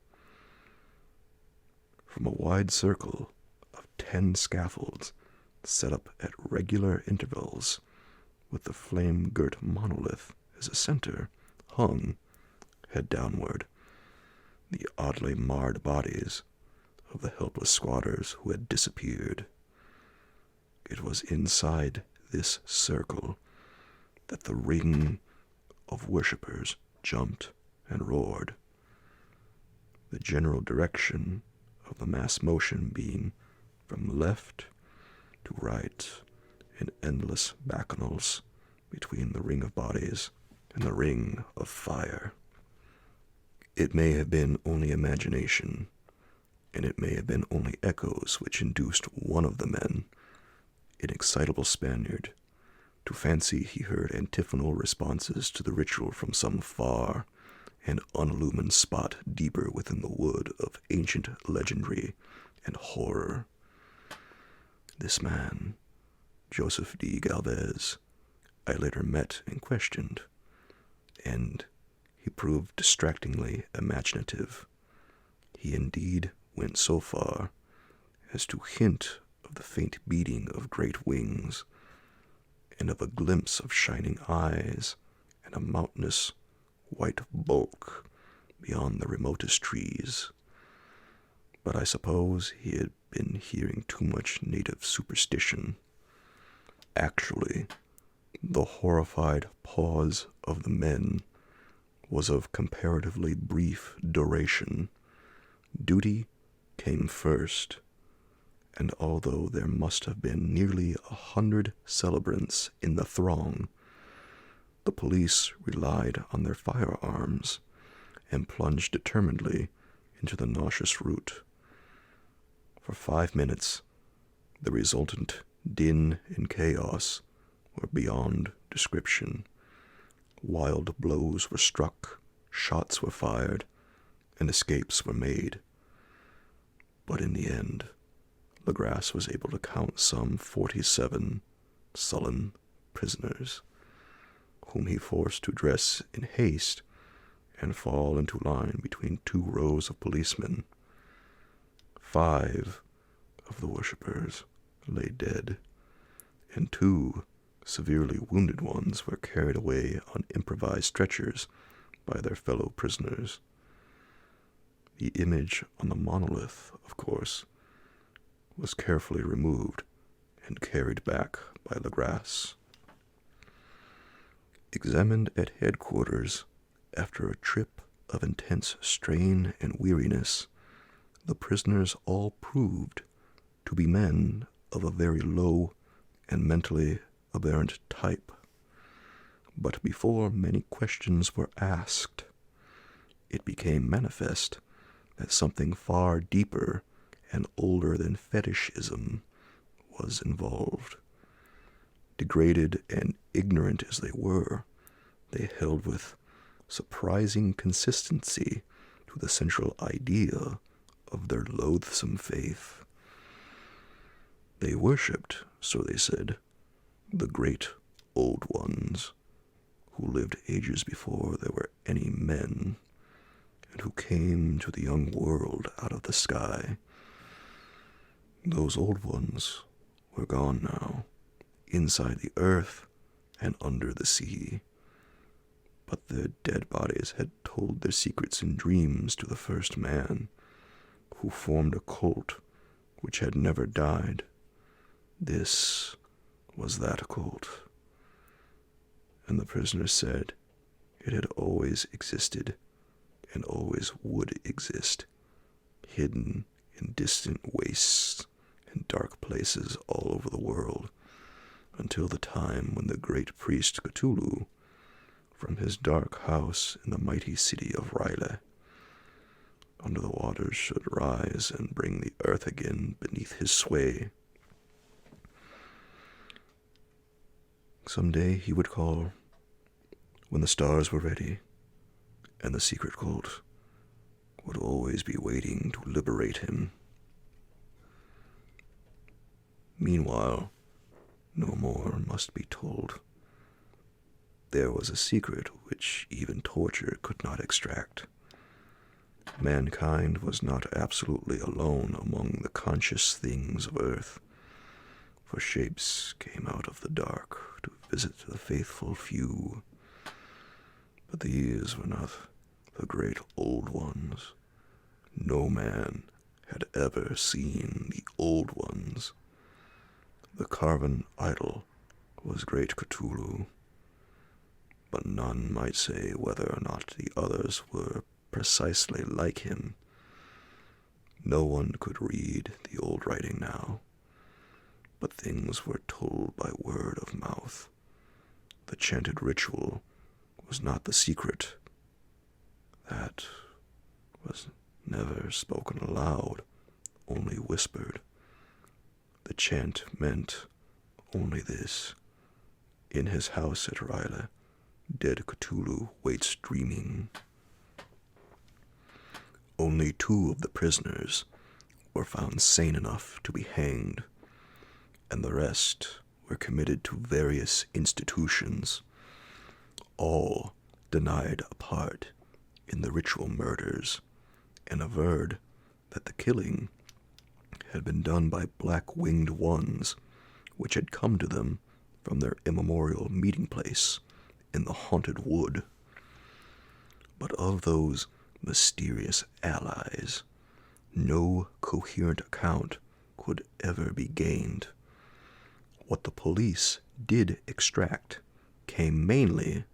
From a wide circle of 10 scaffolds set up at regular intervals, with the flame-girt monolith as a center, hung, head downward, the oddly marred bodies of the helpless squatters who had disappeared. It was inside this circle that the ring of worshippers jumped and roared, the general direction of the mass motion being from left to right in endless bacchanals between the ring of bodies and the ring of fire. It may have been only imagination, and it may have been only echoes which induced one of the men, an excitable Spaniard, to fancy he heard antiphonal responses to the ritual from some far and unillumined spot deeper within the wood of ancient legendry and horror. This man, Joseph D. Galvez, I later met and questioned, and he proved distractingly imaginative. He indeed went so far as to hint of the faint beating of great wings, and of a glimpse of shining eyes and a mountainous white bulk beyond the remotest trees. But I suppose he had been hearing too much native superstition. Actually, the horrified pause of the men was of comparatively brief duration. Duty came first, and although there must have been nearly 100 celebrants in the throng, the police relied on their firearms and plunged determinedly into the nauseous route. For 5 minutes, the resultant din and chaos were beyond description. Wild blows were struck, shots were fired, and escapes were made. But in the end, Legrasse was able to count some 47 sullen prisoners, whom he forced to dress in haste and fall into line between 2 rows of policemen. 5 of the worshippers lay dead, and 2 severely wounded ones were carried away on improvised stretchers by their fellow prisoners. The image on the monolith, of course, was carefully removed and carried back by Legrasse. Examined at headquarters after a trip of intense strain and weariness, the prisoners all proved to be men of a very low and mentally aberrant type. But before many questions were asked, it became manifest that something far deeper and older than fetishism was involved. Degraded and ignorant as they were, they held with surprising consistency to the central idea of their loathsome faith. They worshipped, so they said, the great old ones, who lived ages before there were any men, and who came to the young world out of the sky. Those old ones were gone now, inside the earth and under the sea. But their dead bodies had told their secrets in dreams to the first man, who formed a cult which had never died. This was that cult. And the prisoner said it had always existed and always would exist, hidden in distant wastes and dark places all over the world, until the time when the great priest Cthulhu, from his dark house in the mighty city of R'lyeh, under the waters, should rise and bring the earth again beneath his sway. Someday he would call, when the stars were ready, and the secret cult would always be waiting to liberate him. Meanwhile, no more must be told. There was a secret which even torture could not extract. Mankind was not absolutely alone among the conscious things of earth, for shapes came out of the dark to visit the faithful few. But these were not the great old ones, No man had ever seen the Old Ones. The carven idol was great Cthulhu, but none might say whether or not the others were precisely like him. No one could read the old writing now, but things were told by word of mouth. The chanted ritual was not the secret. That was never spoken aloud, only whispered. The chant meant only this: in his house at R'lyeh, dead Cthulhu waits dreaming. Only 2 of the prisoners were found sane enough to be hanged, and the rest were committed to various institutions. All denied a part in the ritual murders and averred that the killing had been done by black-winged ones which had come to them from their immemorial meeting place in the haunted wood. But of those mysterious allies, no coherent account could ever be gained. What the police did extract came mainly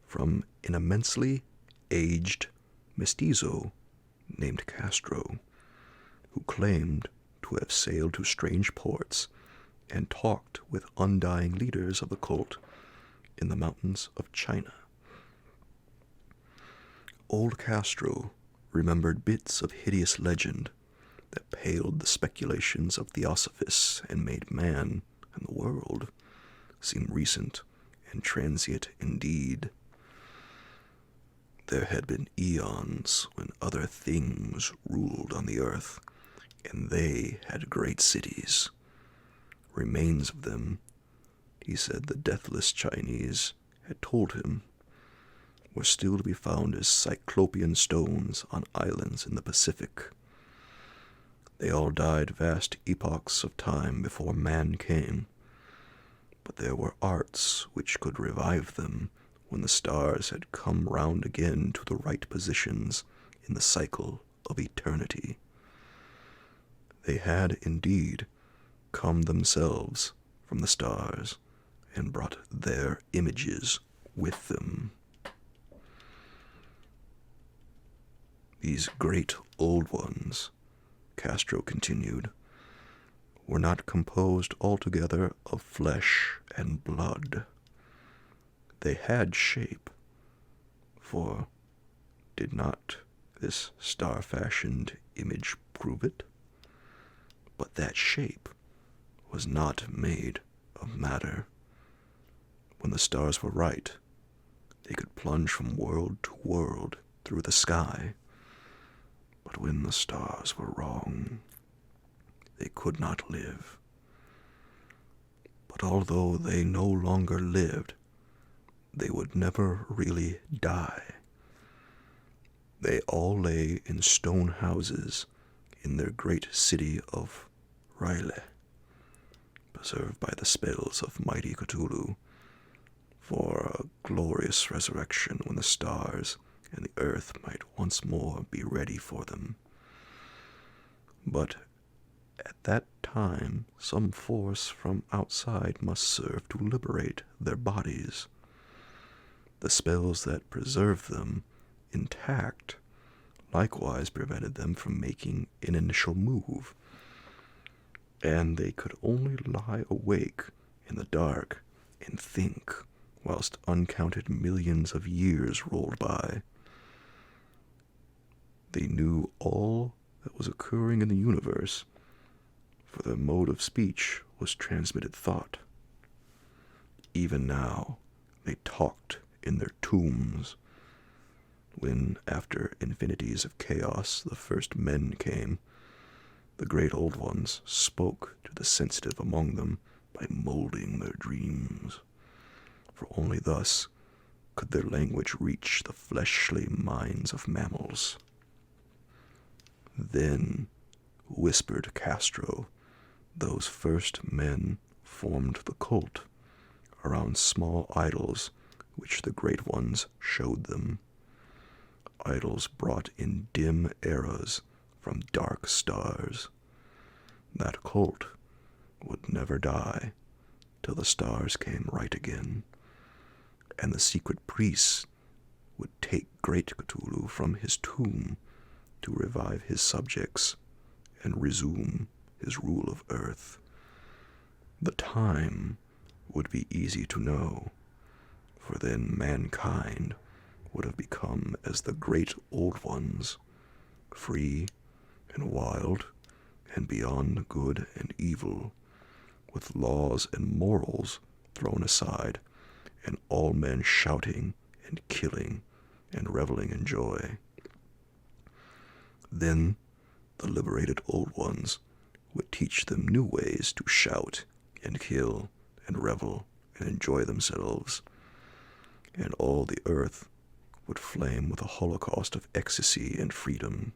from an immensely aged mestizo named Castro, who claimed to have sailed to strange ports and talked with undying leaders of the cult in the mountains of China. Old Castro remembered bits of hideous legend that paled the speculations of theosophists and made man and the world seem recent and transient indeed. There had been eons when other things ruled on the earth, and they had great cities. Remains of them, he said the deathless Chinese had told him, were still to be found as cyclopean stones on islands in the Pacific. They all died vast epochs of time before man came, but there were arts which could revive them when the stars had come round again to the right positions in the cycle of eternity. They had indeed come themselves from the stars and brought their images with them. These great old ones, Castro continued, were not composed altogether of flesh and blood. They had shape, for did not this star-fashioned image prove it? But that shape was not made of matter. When the stars were right, they could plunge from world to world through the sky. But when the stars were wrong, they could not live. But although they no longer lived, they would never really die. They all lay in stone houses in their great city of R'lyeh, preserved by the spells of mighty Cthulhu, for a glorious resurrection when the stars and the earth might once more be ready for them. But at that time, some force from outside must serve to liberate their bodies. The spells that preserved them intact likewise prevented them from making an initial move, and they could only lie awake in the dark and think whilst uncounted millions of years rolled by. They knew all that was occurring in the universe, for their mode of speech was transmitted thought. Even now, they talked in their tombs. When, after infinities of chaos, the first men came, the great old ones spoke to the sensitive among them by molding their dreams, for only thus could their language reach the fleshly minds of mammals. Then, whispered Castro, those first men formed the cult around small idols which the great ones showed them. idols brought in dim eras from dark stars. That cult would never die till the stars came right again, and the secret priests would take great Cthulhu from his tomb to revive his subjects and resume his rule of earth. The time would be easy to know, for then mankind would have become as the great old ones, free and wild and beyond good and evil, with laws and morals thrown aside, and all men shouting and killing and reveling in joy. Then the liberated old ones would teach them new ways to shout and kill and revel and enjoy themselves, and all the earth would flame with a holocaust of ecstasy and freedom.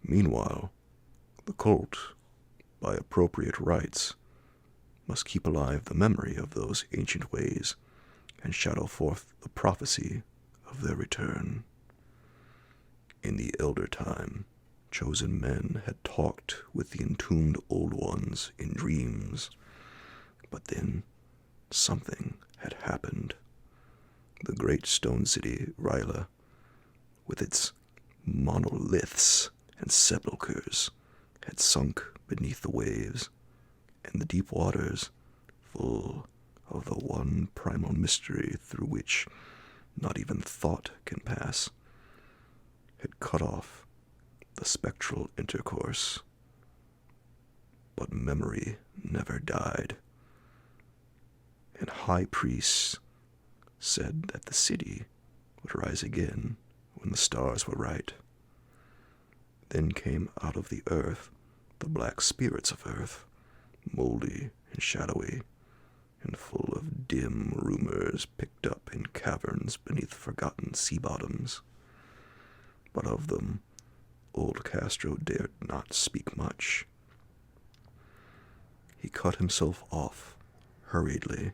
Meanwhile, the cult, by appropriate rites, must keep alive the memory of those ancient ways and shadow forth the prophecy of their return. In the elder time, chosen men had talked with the entombed old ones in dreams, but then something had happened. The great stone city, Ryla, with its monoliths and sepulchres, had sunk beneath the waves, and the deep waters, full of the one primal mystery through which not even thought can pass, had cut off the spectral intercourse. But memory never died, and high priests said that the city would rise again when the stars were right. Then came out of the earth the black spirits of earth, moldy and shadowy, and full of dim rumors picked up in caverns beneath forgotten sea bottoms. But of them old Castro dared not speak much. He cut himself off hurriedly,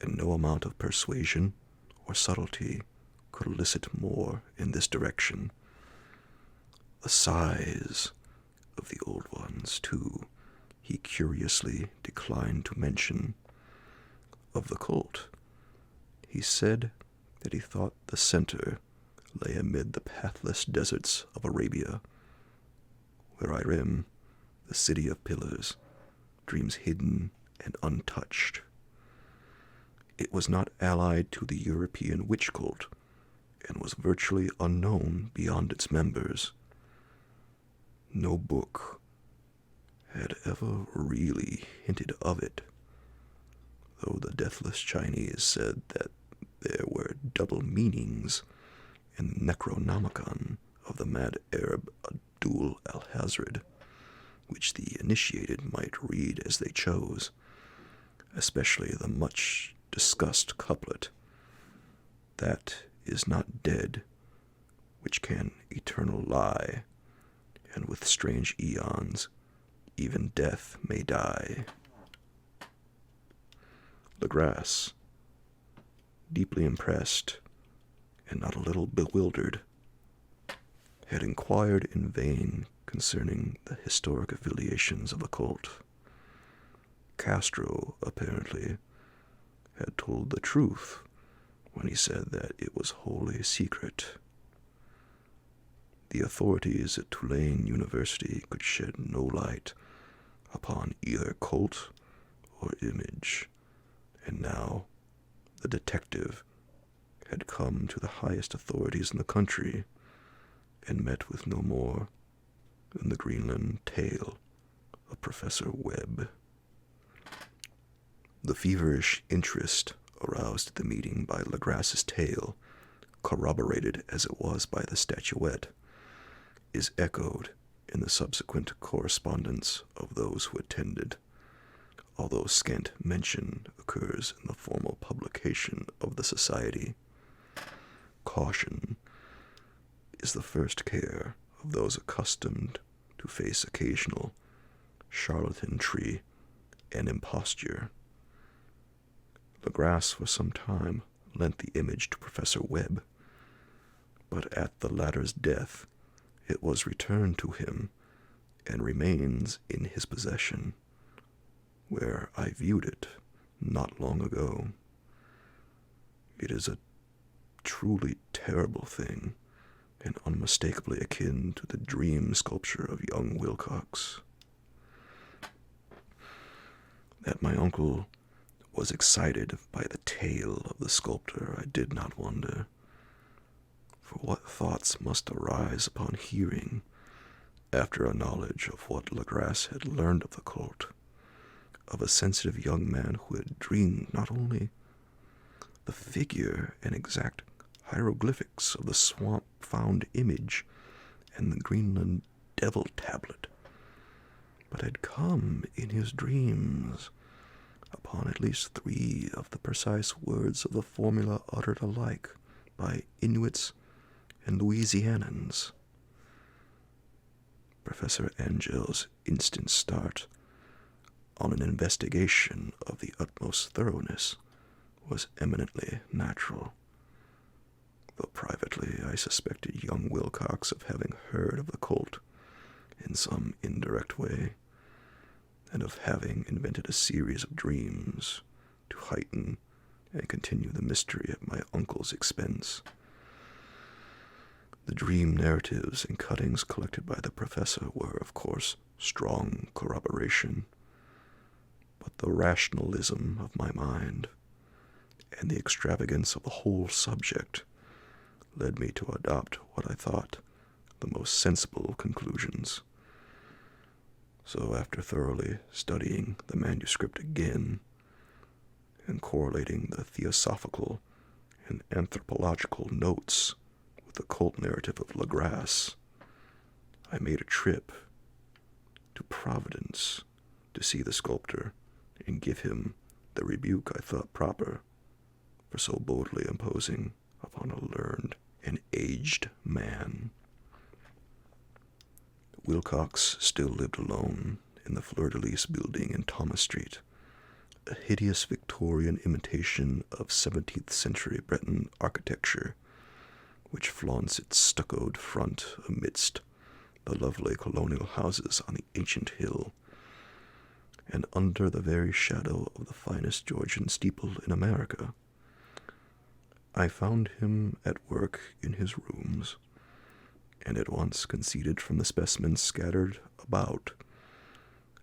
and no amount of persuasion or subtlety could elicit more in this direction. The size of the old ones, too, he curiously declined to mention. Of the cult, he said that he thought the center lay amid the pathless deserts of Arabia, where Irem, the city of pillars, dreams hidden and untouched. It was not allied to the European witch cult, and was virtually unknown beyond its members. No book had ever really hinted of it, though the deathless Chinese said that there were double meanings in the Necronomicon of the mad Arab Abdul al-Hazred, which the initiated might read as they chose, especially the much-discussed couplet, "That is not dead, which can eternal lie, and with strange eons, even death may die." Legras, deeply impressed and not a little bewildered, had inquired in vain concerning the historic affiliations of the cult. Castro, apparently, had told the truth when he said that it was wholly secret. The authorities at Tulane University could shed no light upon either cult or image, and now the detective had come to the highest authorities in the country and met with no more than the Greenland tale of Professor Webb. The feverish interest aroused at the meeting by Legras's tale, corroborated as it was by the statuette, is echoed in the subsequent correspondence of those who attended, although scant mention occurs in the formal publication of the society. Caution is the first care of those accustomed to face occasional charlatanry and imposture. Legras for some time lent the image to Professor Webb, but at the latter's death it was returned to him and remains in his possession, where I viewed it not long ago. It is a truly terrible thing, and unmistakably akin to the dream sculpture of young Wilcox. That my uncle was excited by the tale of the sculptor, I did not wonder. For what thoughts must arise upon hearing, after a knowledge of what Legras had learned of the cult, of a sensitive young man who had dreamed not only the figure and exact hieroglyphics of the swamp-found image and the Greenland devil tablet, but had come in his dreams upon at least 3 of the precise words of the formula uttered alike by Inuits and Louisianans. Professor Angel's instant start on an investigation of the utmost thoroughness was eminently natural, though privately I suspected young Wilcox of having heard of the cult in some indirect way, and of having invented a series of dreams to heighten and continue the mystery at my uncle's expense. The dream narratives and cuttings collected by the professor were, of course, strong corroboration, but the rationalism of my mind and the extravagance of the whole subject led me to adopt what I thought the most sensible conclusions. So after thoroughly studying the manuscript again and correlating the theosophical and anthropological notes with the cult narrative of Legras, I made a trip to Providence to see the sculptor and give him the rebuke I thought proper for so boldly imposing upon a learned and aged man. Wilcox still lived alone in the Fleur-de-Lis building in Thomas Street, a hideous Victorian imitation of 17th century Breton architecture, which flaunts its stuccoed front amidst the lovely colonial houses on the ancient hill, and under the very shadow of the finest Georgian steeple in America. I found him at work in his rooms, and at once conceded from the specimens scattered about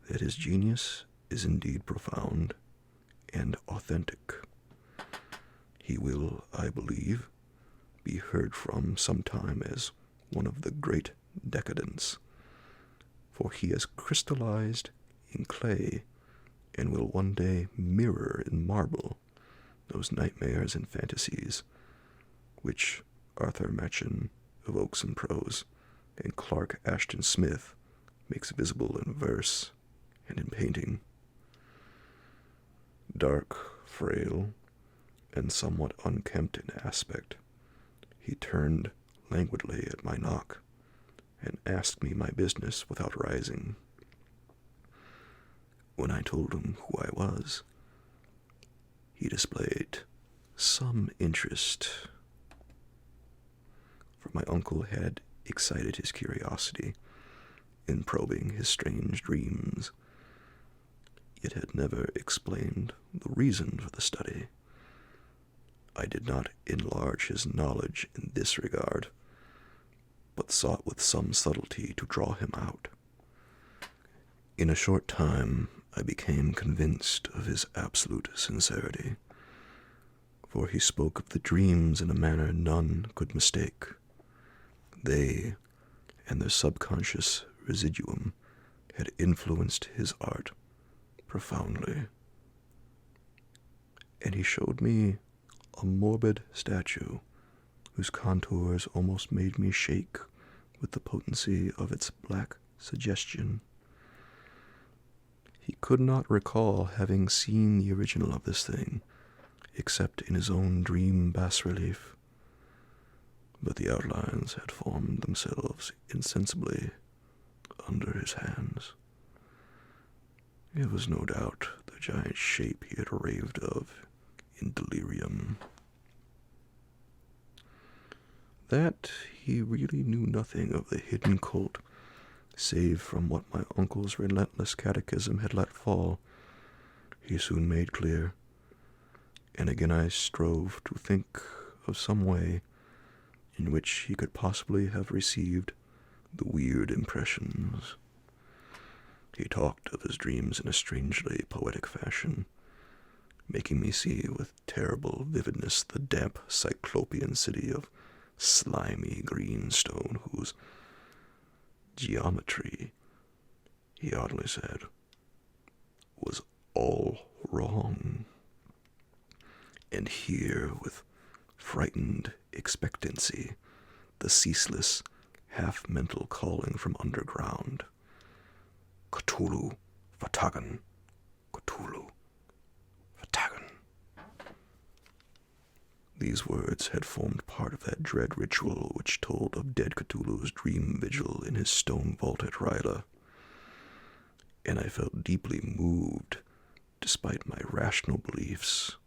that his genius is indeed profound and authentic. He will, I believe, be heard from sometime as one of the great decadents, for he has crystallized in clay and will one day mirror in marble those nightmares and fantasies which Arthur Machen evokes in prose and Clark Ashton Smith makes visible in verse and in painting. Dark, frail, and somewhat unkempt in aspect, he turned languidly at my knock and asked me my business without rising. When I told him who I was, he displayed some interest, for my uncle had excited his curiosity in probing his strange dreams, yet had never explained the reason for the study. I did not enlarge his knowledge in this regard, but sought with some subtlety to draw him out. In a short time, I became convinced of his absolute sincerity, for he spoke of the dreams in a manner none could mistake. They, and their subconscious residuum, had influenced his art profoundly. And he showed me a morbid statue whose contours almost made me shake with the potency of its black suggestion. He could not recall having seen the original of this thing, except in his own dream bas-relief, but the outlines had formed themselves insensibly under his hands. It was no doubt the giant shape he had raved of in delirium. that he really knew nothing of the hidden cult, save from what my uncle's relentless catechism had let fall, he soon made clear. And again I strove to think of some way in which he could possibly have received the weird impressions. He talked of his dreams in a strangely poetic fashion, making me see with terrible vividness the damp cyclopean city of slimy green stone whose geometry, he oddly said, was all wrong. And here, with frightened expectancy, the ceaseless, half-mental calling from underground, Cthulhu, Vertagen, Cthulhu, Vertagen. These words had formed part of that dread ritual which told of dead Cthulhu's dream vigil in his stone vault at Ryla, and I felt deeply moved, despite my rational beliefs.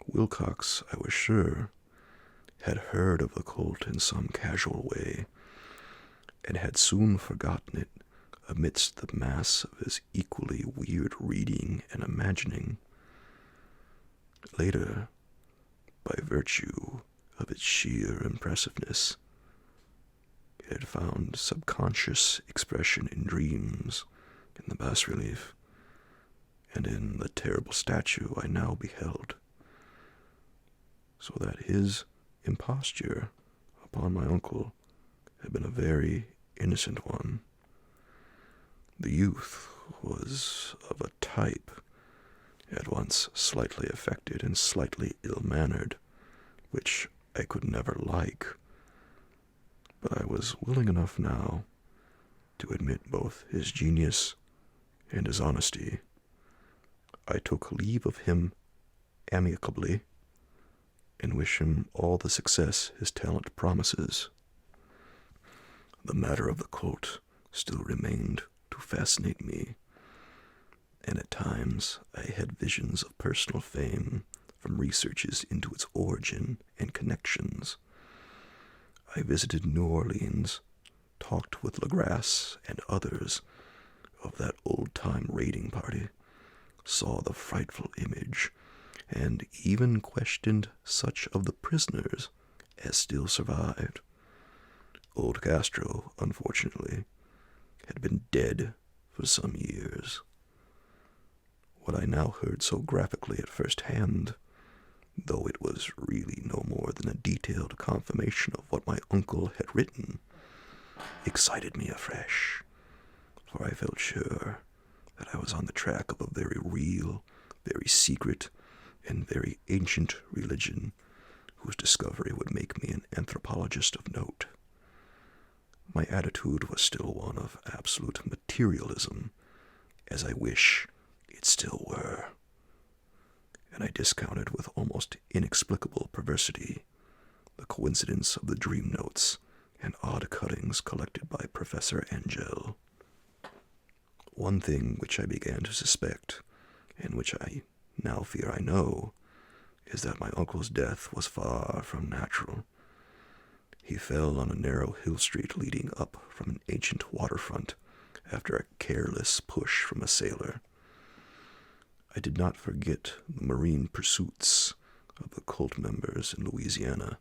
Wilcox, I was sure, had heard of the cult in some casual way, and had soon forgotten it amidst the mass of his equally weird reading and imagining. Later, by virtue of its sheer impressiveness, it had found subconscious expression in dreams, in the bas-relief, and in the terrible statue I now beheld, so that his imposture upon my uncle had been a very innocent one. The youth was of a type at once slightly affected and slightly ill-mannered, which I could never like, but I was willing enough now to admit both his genius and his honesty. I took leave of him amicably, and wish him all the success his talent promises. The matter of the cult still remained to fascinate me, and at times I had visions of personal fame from researches into its origin and connections. I visited New Orleans, talked with Legrasse and others of that old-time raiding party, saw the frightful image, and even questioned such of the prisoners as still survived. Old Castro, unfortunately, had been dead for some years. What I now heard so graphically at first hand, though it was really no more than a detailed confirmation of what my uncle had written, excited me afresh, for I felt sure that I was on the track of a very real, very secret, and very ancient religion whose discovery would make me an anthropologist of note. My attitude was still one of absolute materialism, as I wish it still were, and I discounted with almost inexplicable perversity the coincidence of the dream notes and odd cuttings collected by Professor Angell. One thing which I began to suspect, and which I now fear I know, is that my uncle's death was far from natural. He fell on a narrow hill street leading up from an ancient waterfront after a careless push from a sailor. I did not forget the marine pursuits of the cult members in Louisiana,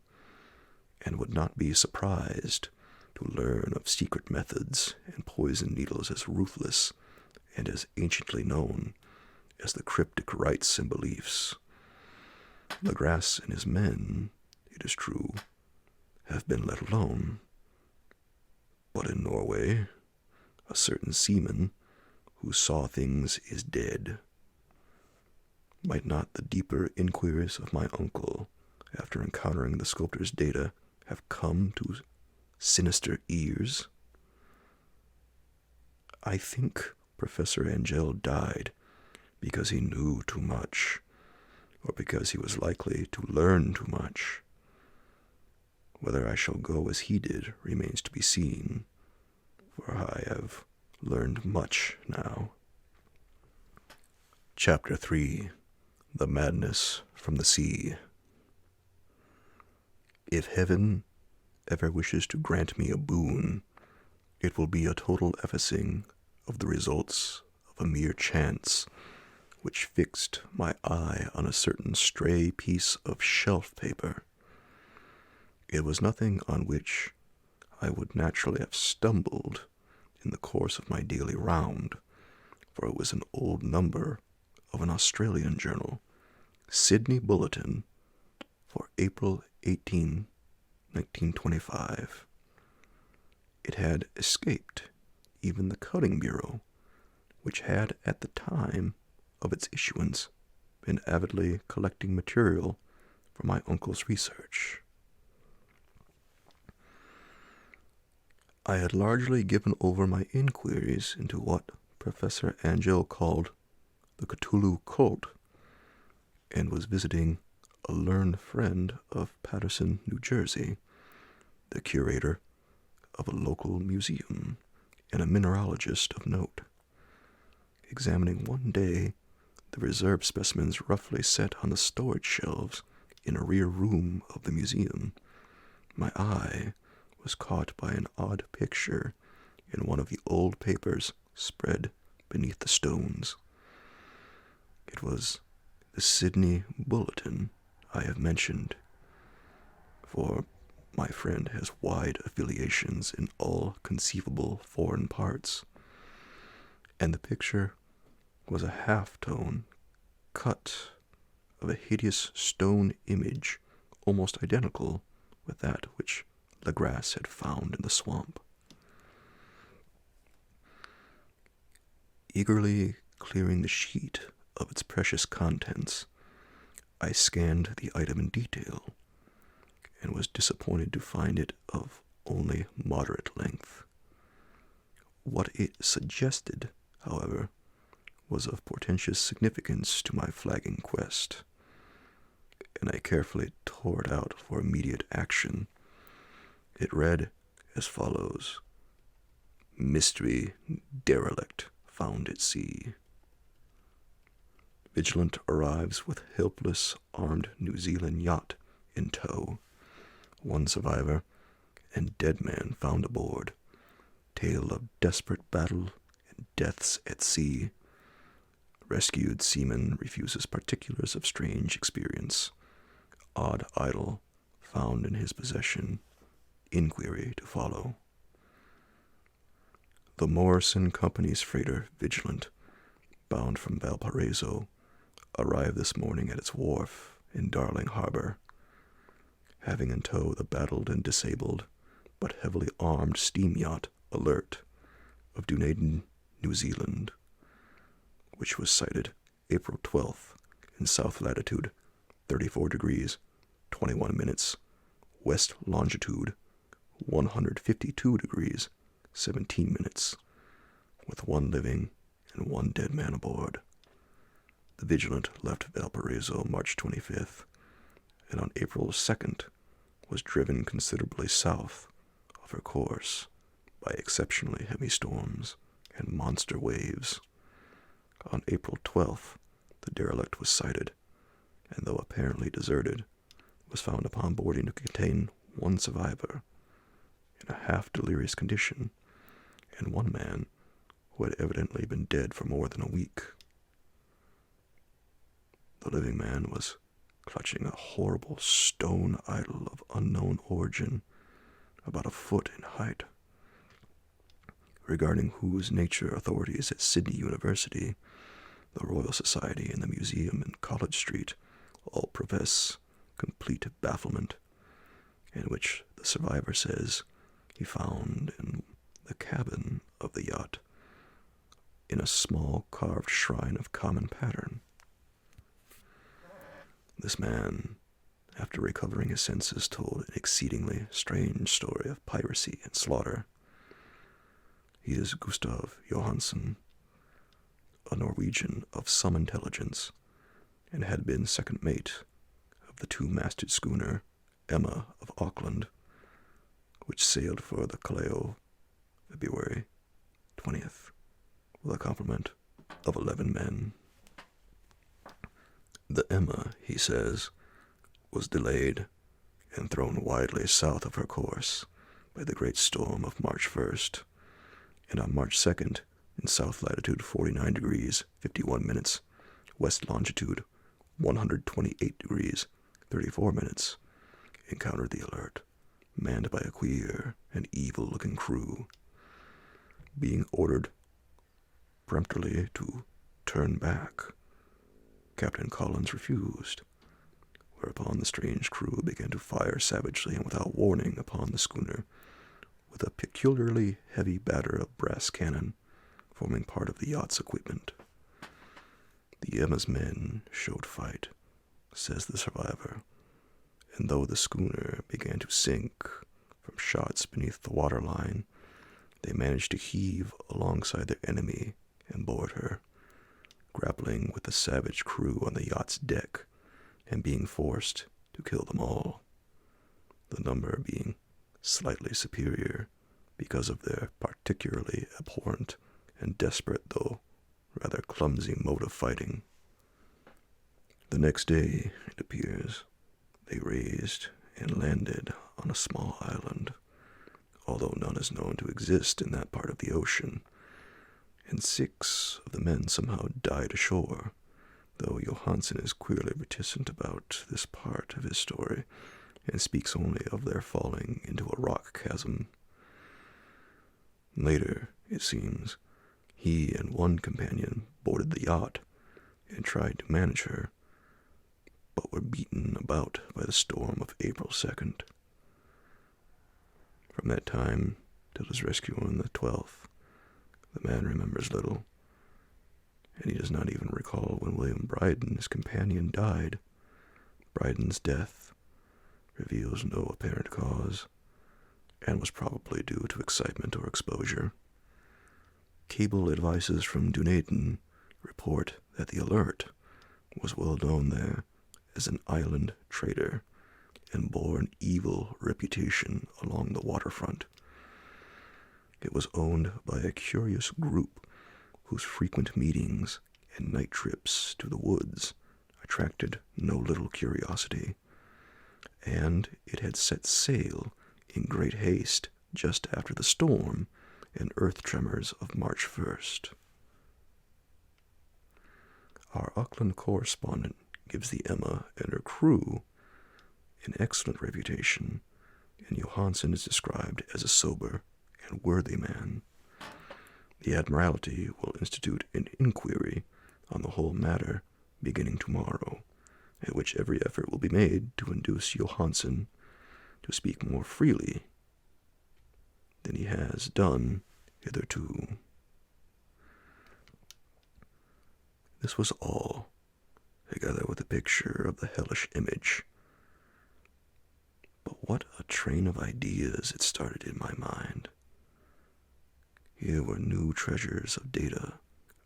and would not be surprised to learn of secret methods and poison needles as ruthless and as anciently known as the cryptic rites and beliefs. Legrasse and his men, it is true, have been let alone. But in Norway, a certain seaman who saw things is dead. Might not the deeper inquiries of my uncle, after encountering the sculptor's data, have come to sinister ears? I think Professor Angell died because he knew too much, or because he was likely to learn too much. Whether I shall go as he did remains to be seen, for I have learned much now. Chapter 3. The Madness from the Sea. If heaven ever wishes to grant me a boon, it will be a total effacing of the results of a mere chance, which fixed my eye on a certain stray piece of shelf paper. It was nothing on which I would naturally have stumbled in the course of my daily round, for it was an old number of an Australian journal, Sydney Bulletin, for April 18, 1925. It had escaped even the cutting bureau, which had at the time of its issuance been avidly collecting material for my uncle's research. I had largely given over my inquiries into what Professor Angell called the Cthulhu cult, and was visiting a learned friend of Paterson, New Jersey, the curator of a local museum and a mineralogist of note. Examining one day the reserve specimens roughly set on the storage shelves in a rear room of the museum, my eye was caught by an odd picture in one of the old papers spread beneath the stones. It was the Sydney Bulletin I have mentioned, for my friend has wide affiliations in all conceivable foreign parts, and the picture was a half-tone cut of a hideous stone image almost identical with that which Legras had found in the swamp. Eagerly clearing the sheet of its precious contents, I scanned the item in detail, and was disappointed to find it of only moderate length. What it suggested, however, was of portentous significance to my flagging quest, and I carefully tore it out for immediate action. It read as follows: Mystery derelict found at sea. Vigilant arrives with helpless armed New Zealand yacht in tow. One survivor and dead man found aboard. Tale of desperate battle and deaths at sea. Rescued seaman refuses particulars of strange experience. Odd idol found in his possession. Inquiry to follow. The Morrison Company's freighter Vigilant, bound from Valparaiso, arrived this morning at its wharf in Darling Harbor, having in tow the battled and disabled but heavily armed steam yacht Alert of Dunedin, New Zealand, which was sighted April 12th in south latitude 34 degrees 21 minutes, west longitude 152 degrees 17 minutes, with one living and one dead man aboard. The Vigilant left Valparaiso March 25th, and on April 2nd was driven considerably south of her course by exceptionally heavy storms and monster waves. On April 12th, the derelict was sighted, and though apparently deserted, was found upon boarding to contain one survivor in a half-delirious condition, and one man who had evidently been dead for more than a week. The living man was clutching a horrible stone idol of unknown origin, about a foot in height, regarding whose nature authorities at Sydney University, the Royal Society, and the Museum in College Street all profess complete bafflement, and which the survivor says he found in the cabin of the yacht in a small carved shrine of common pattern. This man, after recovering his senses, told an exceedingly strange story of piracy and slaughter. He is Gustav Johansson, a Norwegian of some intelligence, and had been second mate of the two-masted schooner Emma of Auckland, which sailed for the Callao February 20th, with a complement of 11 men. The Emma, he says, was delayed and thrown widely south of her course by the great storm of March 1st, and on March 2nd, in south latitude 49 degrees 51 minutes, west longitude 128 degrees 34 minutes, encountered the Alert, manned by a queer and evil-looking crew. Being ordered peremptorily to turn back, Captain Collins refused, whereupon the strange crew began to fire savagely and without warning upon the schooner with a peculiarly heavy batter of brass cannon forming part of the yacht's equipment. The Emma's men showed fight, says the survivor, and though the schooner began to sink from shots beneath the waterline, they managed to heave alongside their enemy and board her, grappling with the savage crew on the yacht's deck and being forced to kill them all, the number being slightly superior because of their particularly abhorrent and desperate, though rather clumsy, mode of fighting. The next day, it appears, they raised and landed on a small island, although none is known to exist in that part of the ocean, and 6 of the men somehow died ashore, though Johansen is queerly reticent about this part of his story, and speaks only of their falling into a rock chasm. Later, it seems, he and one companion boarded the yacht and tried to manage her, but were beaten about by the storm of April 2nd. From that time till his rescue on the 12th, the man remembers little, and he does not even recall when William Bryden, his companion, died. Bryden's death reveals no apparent cause, and was probably due to excitement or exposure. Cable advices from Dunedin report that the Alert was well known there as an island trader and bore an evil reputation along the waterfront. It was owned by a curious group whose frequent meetings and night trips to the woods attracted no little curiosity, and it had set sail in great haste just after the storm and earth tremors of March 1st. Our Auckland correspondent gives the Emma and her crew an excellent reputation, and Johansen is described as a sober and worthy man. The Admiralty will institute an inquiry on the whole matter beginning tomorrow, at which every effort will be made to induce Johansen to speak more freely than he has done hitherto. This was all, together with a picture of the hellish image. But what a train of ideas it started in my mind. Here were new treasures of data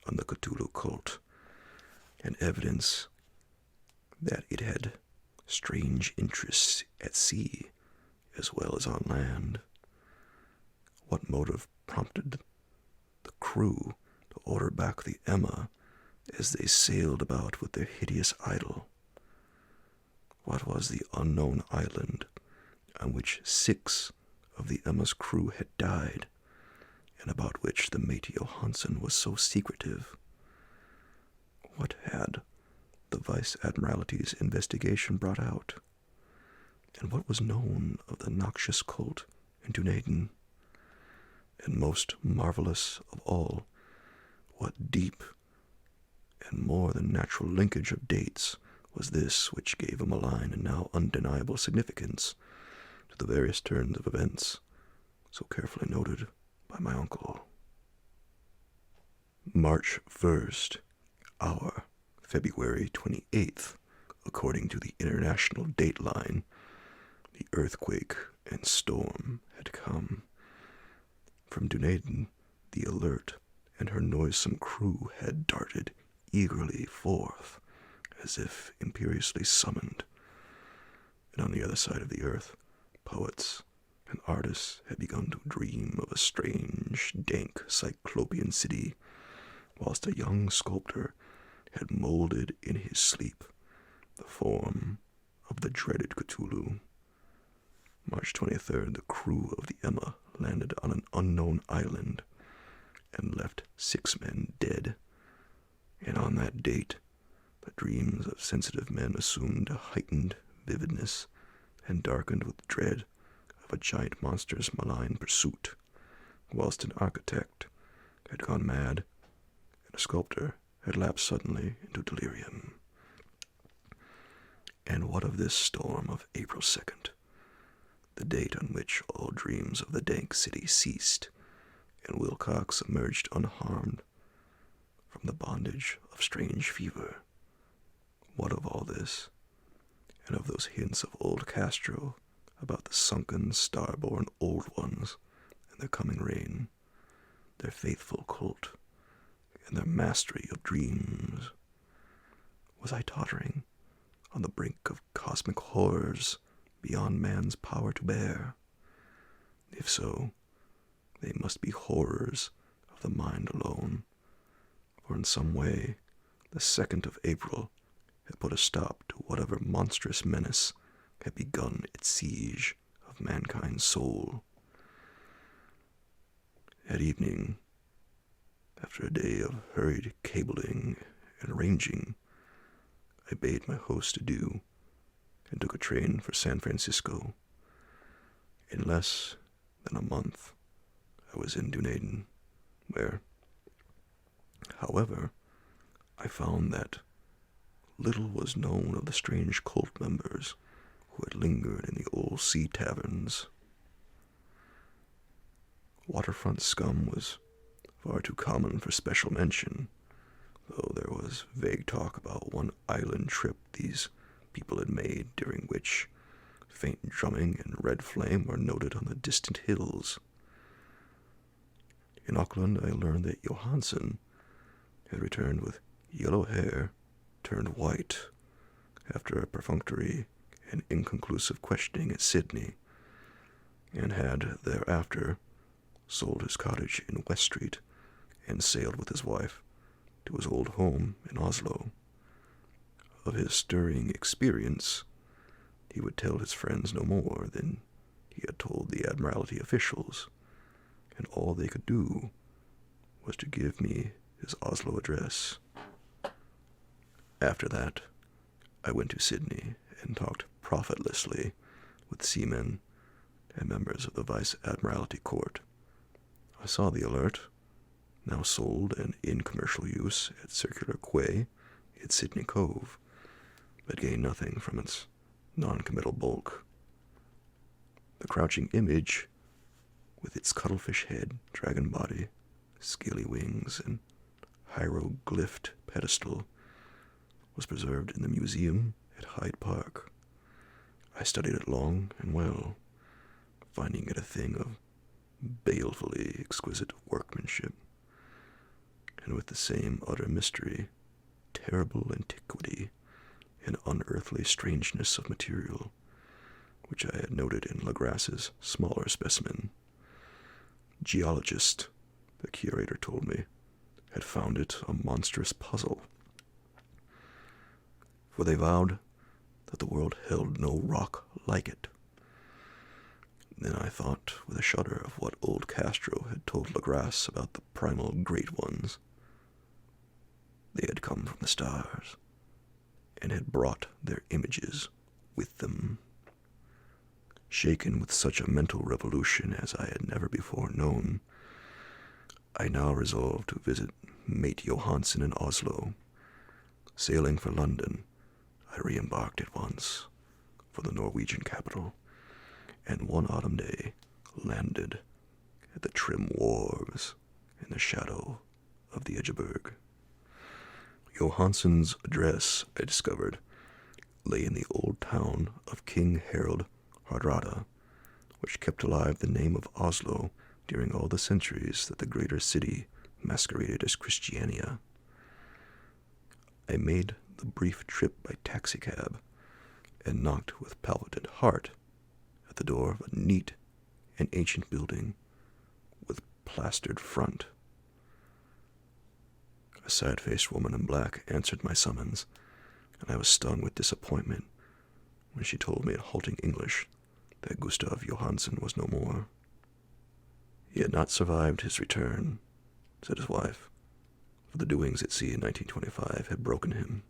on the Cthulhu cult, and evidence that it had strange interests at sea as well as on land. What motive prompted the crew to order back the Emma as they sailed about with their hideous idol? What was the unknown island on which 6 of the Emma's crew had died, and about which the mate Johansen was so secretive? What had the Vice Admiralty's investigation brought out? And what was known of the noxious cult in Dunedin? And most marvelous of all, what deep and more than natural linkage of dates was this which gave a malign and now undeniable significance to the various turns of events so carefully noted by my uncle. March 1st, hour, February 28th, according to the international dateline, the earthquake and storm had come. From Dunedin, the Alert and her noisome crew had darted eagerly forth, as if imperiously summoned. And on the other side of the earth, poets and artists had begun to dream of a strange, dank, cyclopean city, whilst a young sculptor had molded in his sleep the form of the dreaded Cthulhu. March 23rd, the crew of the Emma landed on an unknown island and left 6 men dead. And on that date, the dreams of sensitive men assumed a heightened vividness and darkened with dread of a giant monster's malign pursuit, whilst an architect had gone mad and a sculptor had lapsed suddenly into delirium. And what of this storm of April 2nd, the date on which all dreams of the dank city ceased, and Wilcox emerged unharmed from the bondage of strange fever? What of all this, and of those hints of old Castro about the sunken, star-born old ones and their coming reign, their faithful cult, and their mastery of dreams? Was I tottering on the brink of cosmic horrors beyond man's power to bear? If so, they must be horrors of the mind alone, for in some way the 2nd of April had put a stop to whatever monstrous menace had begun its siege of mankind's soul. At evening, after a day of hurried cabling and arranging, I bade my host adieu and took a train for San Francisco. In less than a month, I was in Dunedin, where, however, I found that little was known of the strange cult members who had lingered in the old sea taverns. Waterfront scum was far too common for special mention, though there was vague talk about one island trip these people had made, during which faint drumming and red flame were noted on the distant hills. In Auckland, I learned that Johansen had returned with yellow hair turned white after a perfunctory and inconclusive questioning at Sydney, and had thereafter sold his cottage in West Street and sailed with his wife to his old home in Oslo. Of his stirring experience, he would tell his friends no more than he had told the Admiralty officials, and all they could do was to give me his Oslo address. After that, I went to Sydney and talked profitlessly with seamen and members of the Vice Admiralty Court. I saw the Alert, now sold and in commercial use at Circular Quay in Sydney Cove, but gained nothing from its non-committal bulk. The crouching image, with its cuttlefish head, dragon body, scaly wings, and hieroglyphed pedestal, was preserved in the museum at Hyde Park. I studied it long and well, finding it a thing of balefully exquisite workmanship, and with the same utter mystery, terrible antiquity, and unearthly strangeness of material, which I had noted in Legrasse's smaller specimen. Geologists, the curator told me, had found it a monstrous puzzle, for they vowed that the world held no rock like it. Then I thought with a shudder of what old Castro had told Legrasse about the primal great ones. They had come from the stars, and had brought their images with them. Shaken with such a mental revolution as I had never before known, I now resolved to visit Mate Johansen in Oslo. Sailing for London, I re-embarked at once for the Norwegian capital, and one autumn day landed at the trim wharves in the shadow of the Edgeberg. Johansen's address, I discovered, lay in the old town of King Harald Hardrada, which kept alive the name of Oslo during all the centuries that the greater city masqueraded as Christiania. I made the brief trip by taxicab, and knocked with palpitant heart at the door of a neat and ancient building with plastered front. A sad-faced woman in black answered my summons, and I was stung with disappointment when she told me in halting English that Gustav Johansen was no more. He had not survived his return, said his wife, for the doings at sea in 1925 had broken him.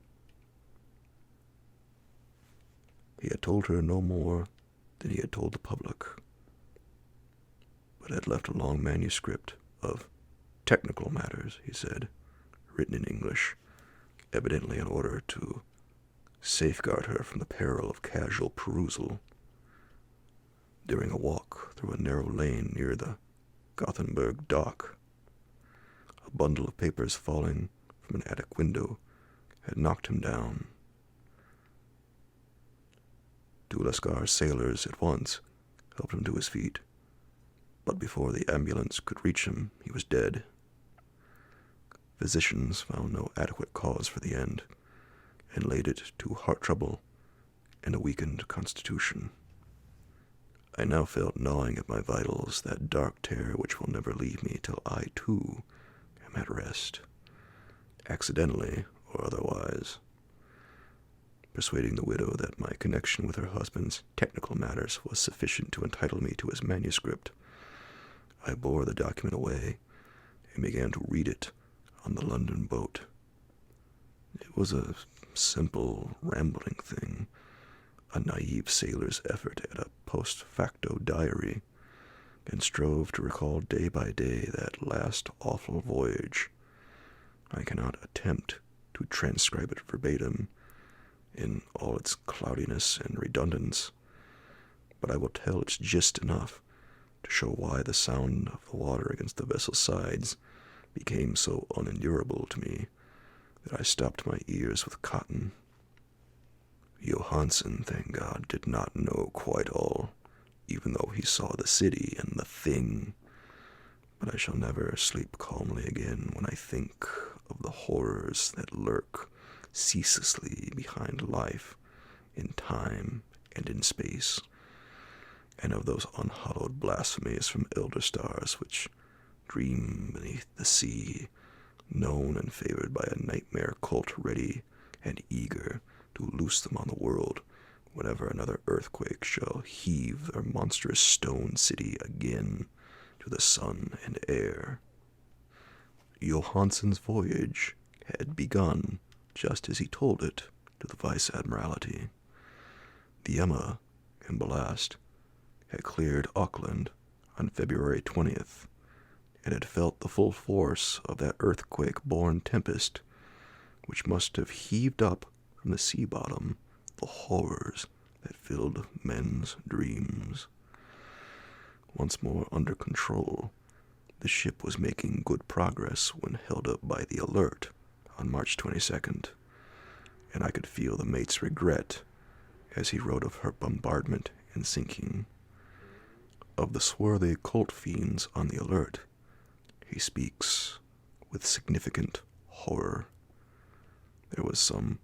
He had told her no more than he had told the public, but had left a long manuscript of technical matters, he said, written in English, evidently in order to safeguard her from the peril of casual perusal. During a walk through a narrow lane near the Gothenburg dock, a bundle of papers falling from an attic window had knocked him down. Two Lascar sailors at once helped him to his feet, but before the ambulance could reach him, he was dead. Physicians found no adequate cause for the end, and laid it to heart trouble and a weakened constitution. I now felt gnawing at my vitals that dark terror which will never leave me till I, too, am at rest, accidentally or otherwise. Persuading the widow that my connection with her husband's technical matters was sufficient to entitle me to his manuscript, I bore the document away and began to read it on the London boat. It was a simple, rambling thing, a naive sailor's effort at a post facto diary, and strove to recall day by day that last awful voyage. I cannot attempt to transcribe it verbatim in all its cloudiness and redundance, but I will tell its gist enough to show why the sound of the water against the vessel's sides became so unendurable to me that I stopped my ears with cotton. Johansen, thank God, did not know quite all, even though he saw the city and the thing. But I shall never sleep calmly again when I think of the horrors that lurk ceaselessly behind life, in time and in space, and of those unhallowed blasphemies from elder stars which dream beneath the sea, known and favored by a nightmare cult ready and eager to loose them on the world whenever another earthquake shall heave their monstrous stone city again to the sun and air. Johansen's voyage had begun just as he told it to the Vice Admiralty. The Emma and Ballast had cleared Auckland on February 20th, and had felt the full force of that earthquake-born tempest, which must have heaved up from the sea bottom the horrors that filled men's dreams. Once more under control, the ship was making good progress when held up by the Alert on March 22nd, and I could feel the mate's regret as he wrote of her bombardment and sinking. Of the swarthy cult fiends on the Alert, he speaks with significant horror. There was some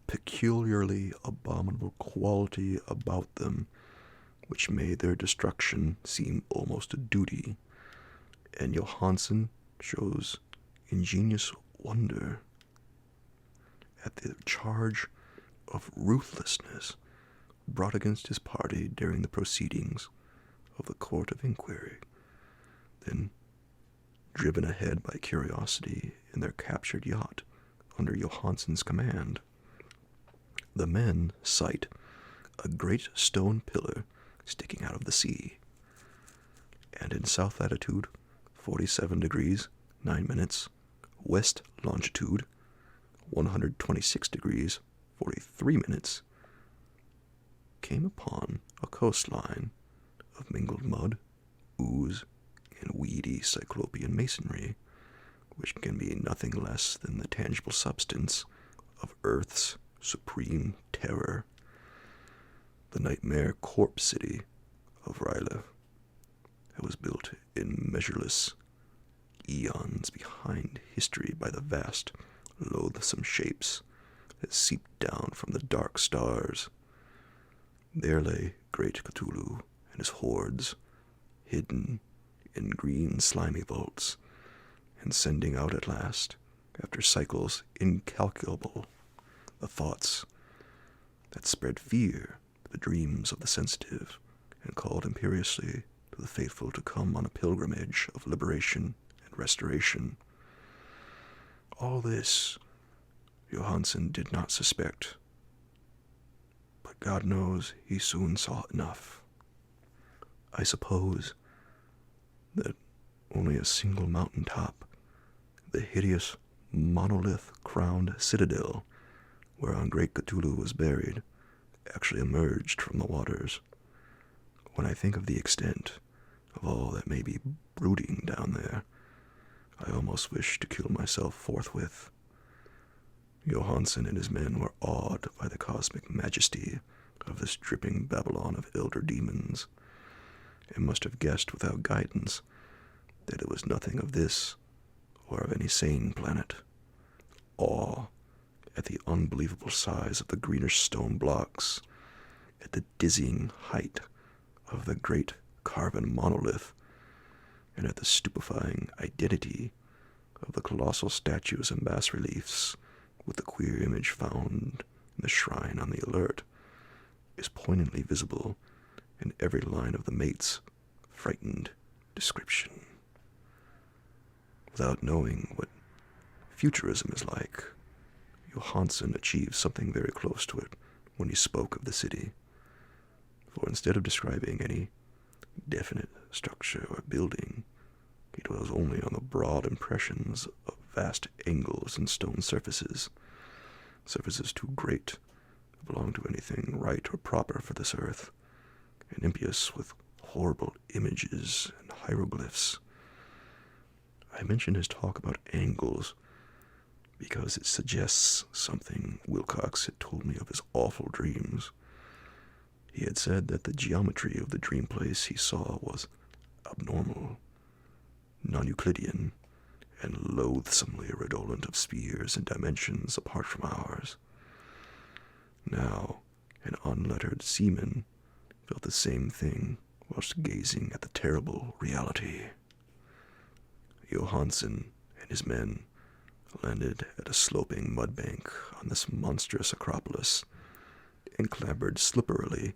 peculiarly abominable quality about them which made their destruction seem almost a duty, and Johansen shows ingenious wonder at the charge of ruthlessness brought against his party during the proceedings of the Court of Inquiry, then driven ahead by curiosity in their captured yacht under Johansen's command. The men sight a great stone pillar sticking out of the sea, and in south latitude 47 degrees 9 minutes, west longitude 126 degrees 43 minutes, came upon a coastline of mingled mud, ooze, and weedy cyclopean masonry, which can be nothing less than the tangible substance of Earth's supreme terror, the nightmare corpse city of Ryle, that was built in measureless eons behind history by the vast, loathsome shapes that seeped down from the dark stars. There lay great Cthulhu and his hordes, hidden in green slimy vaults, and sending out at last, after cycles incalculable, the thoughts that spread fear to the dreams of the sensitive, and called imperiously to the faithful to come on a pilgrimage of liberation and restoration. All this Johansen did not suspect, but God knows he soon saw enough. I suppose that only a single mountain top, the hideous monolith-crowned citadel whereon great Cthulhu was buried, actually emerged from the waters. When I think of the extent of all that may be brooding down there, I almost wish to kill myself forthwith. Johansen and his men were awed by the cosmic majesty of this dripping Babylon of elder demons, and must have guessed without guidance that it was nothing of this or of any sane planet. Awe at the unbelievable size of the greenish stone blocks, at the dizzying height of the great carven monolith, and at the stupefying identity of the colossal statues and bas-reliefs with the queer image found in the shrine on the alert, is poignantly visible in every line of the mate's frightened description. Without knowing what futurism is like, Johansen achieved something very close to it when he spoke of the city. For instead of describing any definite structure or building, he dwells only on the broad impressions of vast angles and stone surfaces, surfaces too great to belong to anything right or proper for this earth, and impious with horrible images and hieroglyphs. I mention his talk about angles because it suggests something Wilcox had told me of his awful dreams. He had said that the geometry of the dream place he saw was abnormal, non-Euclidean, and loathsomely redolent of spheres and dimensions apart from ours. Now, an unlettered seaman felt the same thing whilst gazing at the terrible reality. Johansen and his men landed at a sloping mudbank on this monstrous acropolis and clambered slipperily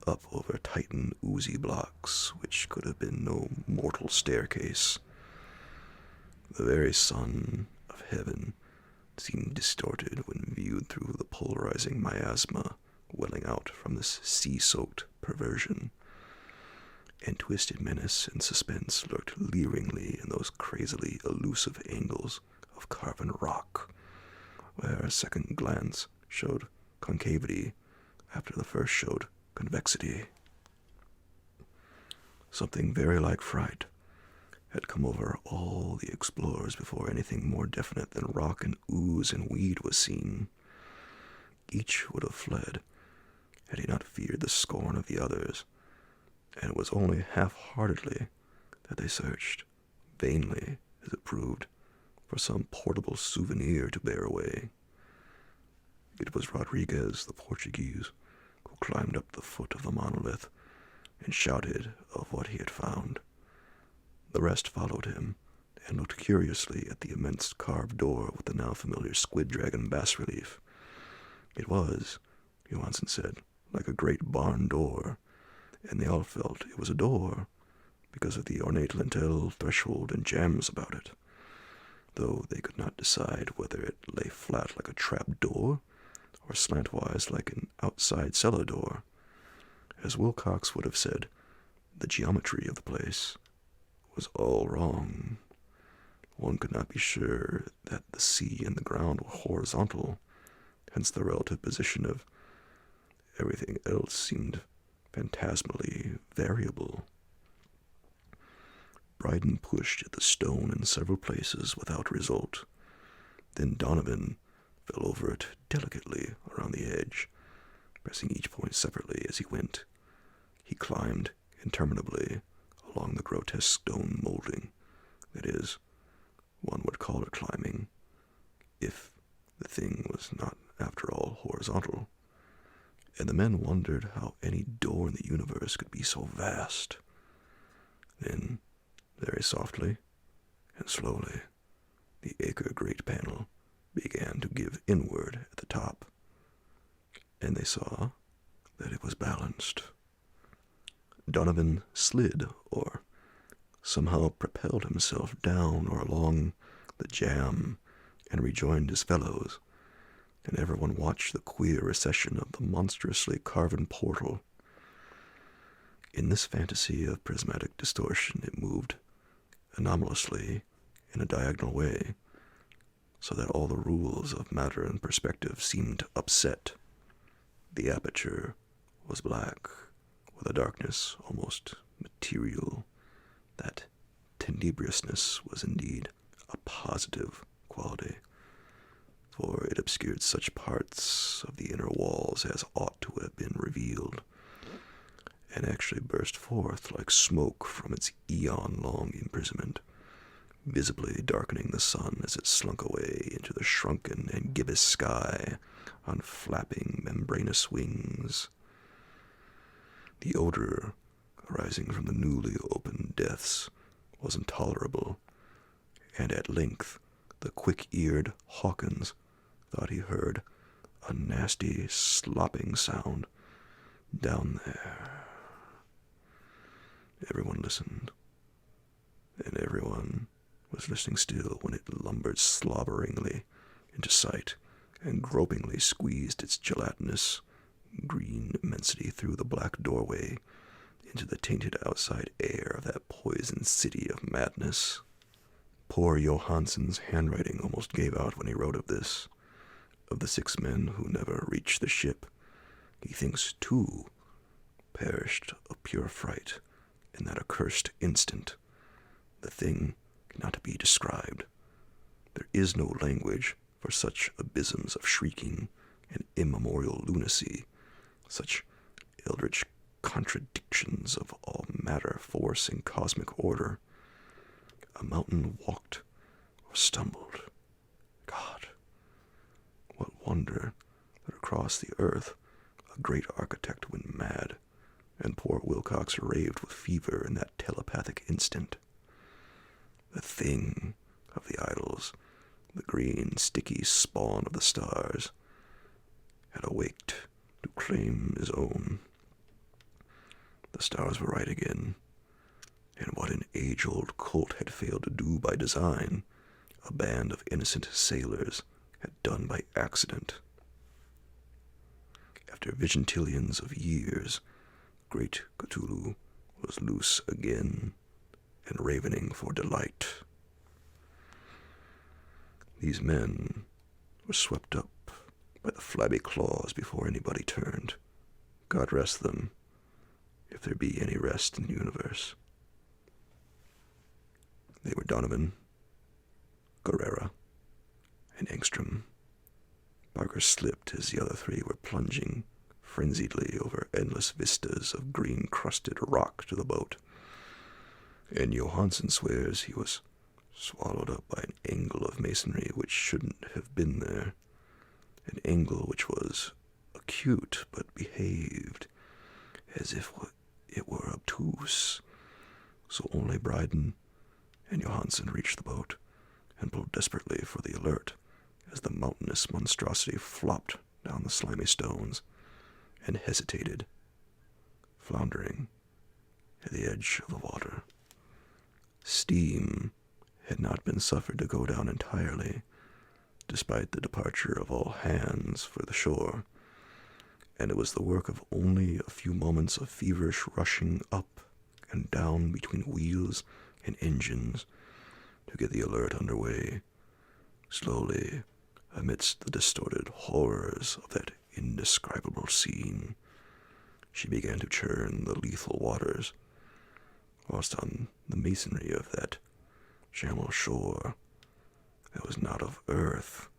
up over Titan oozy blocks which could have been no mortal staircase. The very sun of heaven seemed distorted when viewed through the polarizing miasma welling out from this sea-soaked perversion, and twisted menace and suspense lurked leeringly in those crazily elusive angles of carven rock, where a second glance showed concavity after the first showed convexity. Something very like fright had come over all the explorers before anything more definite than rock and ooze and weed was seen. Each would have fled had he not feared the scorn of the others, and it was only half-heartedly that they searched, vainly as it proved, for some portable souvenir to bear away. It was Rodriguez, the Portuguese, who climbed up the foot of the monolith and shouted of what he had found. The rest followed him and looked curiously at the immense carved door with the now familiar squid dragon bas-relief. It was, Johansen said, like a great barn door, and they all felt it was a door because of the ornate lintel, threshold, and jambs about it, though they could not decide whether it lay flat like a trap door or slantwise like an outside cellar door. As Wilcox would have said, the geometry of the place was all wrong. One could not be sure that the sea and the ground were horizontal, hence the relative position of everything else seemed phantasmally variable. Bryden pushed at the stone in several places without result. Then Donovan fell over it delicately around the edge, pressing each point separately as he went. He climbed interminably along the grotesque stone molding. That is, one would call it climbing, if the thing was not, after all, horizontal. And the men wondered how any door in the universe could be so vast. Then, very softly and slowly, the acre-great panel began to give inward at the top, and they saw that it was balanced. Donovan slid, or somehow propelled himself down or along the jamb and rejoined his fellows, and everyone watched the queer recession of the monstrously carven portal. In this fantasy of prismatic distortion, it moved anomalously in a diagonal way, so that all the rules of matter and perspective seemed upset. The aperture was black, with a darkness almost material. That tenebriousness was indeed a positive quality, for it obscured such parts of the inner walls as ought to have been revealed, and actually burst forth like smoke from its eon-long imprisonment, visibly darkening the sun as it slunk away into the shrunken and gibbous sky on flapping membranous wings. The odor arising from the newly opened depths was intolerable, and at length the quick-eared Hawkins thought he heard a nasty slopping sound down there. Everyone listened, and everyone was listening still when it lumbered slobberingly into sight and gropingly squeezed its gelatinous green immensity through the black doorway into the tainted outside air of that poisoned city of madness. Poor Johansen's handwriting almost gave out when he wrote of this. Of the 6 men who never reached the ship, he thinks 2 perished of pure fright in that accursed instant. The thing cannot be described. There is no language for such abysms of shrieking and immemorial lunacy, such eldritch contradictions of all matter, force, and cosmic order. A mountain walked or stumbled. God, what wonder that across the earth a great architect went mad, and poor Wilcox raved with fever in that telepathic instant. The thing of the idols, the green, sticky spawn of the stars, had awaked to claim his own. The stars were right again, and what an age-old cult had failed to do by design, a band of innocent sailors had done by accident. After vigintillions of years, great Cthulhu was loose again and ravening for delight. These men were swept up by the flabby claws before anybody turned. God rest them, if there be any rest in the universe. They were Donovan, Guerrera, and Engstrom. Barker slipped as the other 3 were plunging frenziedly over endless vistas of green-crusted rock to the boat, and Johansen swears he was swallowed up by an angle of masonry which shouldn't have been there, an angle which was acute but behaved as if it were obtuse. So only Bryden and Johansen reached the boat and pulled desperately for the alert as the mountainous monstrosity flopped down the slimy stones and hesitated, floundering at the edge of the water. Steam had not been suffered to go down entirely, despite the departure of all hands for the shore, and it was the work of only a few moments of feverish rushing up and down between wheels and engines to get the alert underway. Slowly, amidst the distorted horrors of that indescribable scene, she began to churn the lethal waters, whilst on the masonry of that Jamal shore that was not of earth,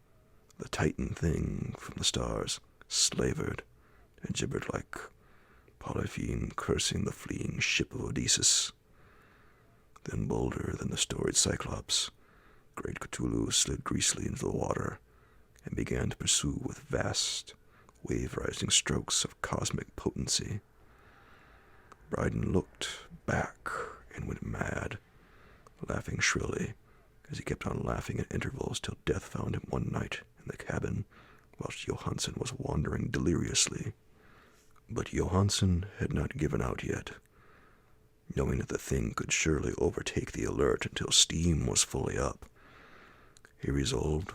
the Titan thing from the stars slavered and gibbered like Polypheme cursing the fleeing ship of Odysseus. Then bolder than the storied Cyclops, great Cthulhu slid greasily into the water and began to pursue with vast, wave-rising strokes of cosmic potency. Bryden looked back and went mad, laughing shrilly as he kept on laughing at intervals till death found him one night in the cabin whilst Johansen was wandering deliriously. But Johansen had not given out yet, Knowing that the thing could surely overtake the alert until steam was fully up, he resolved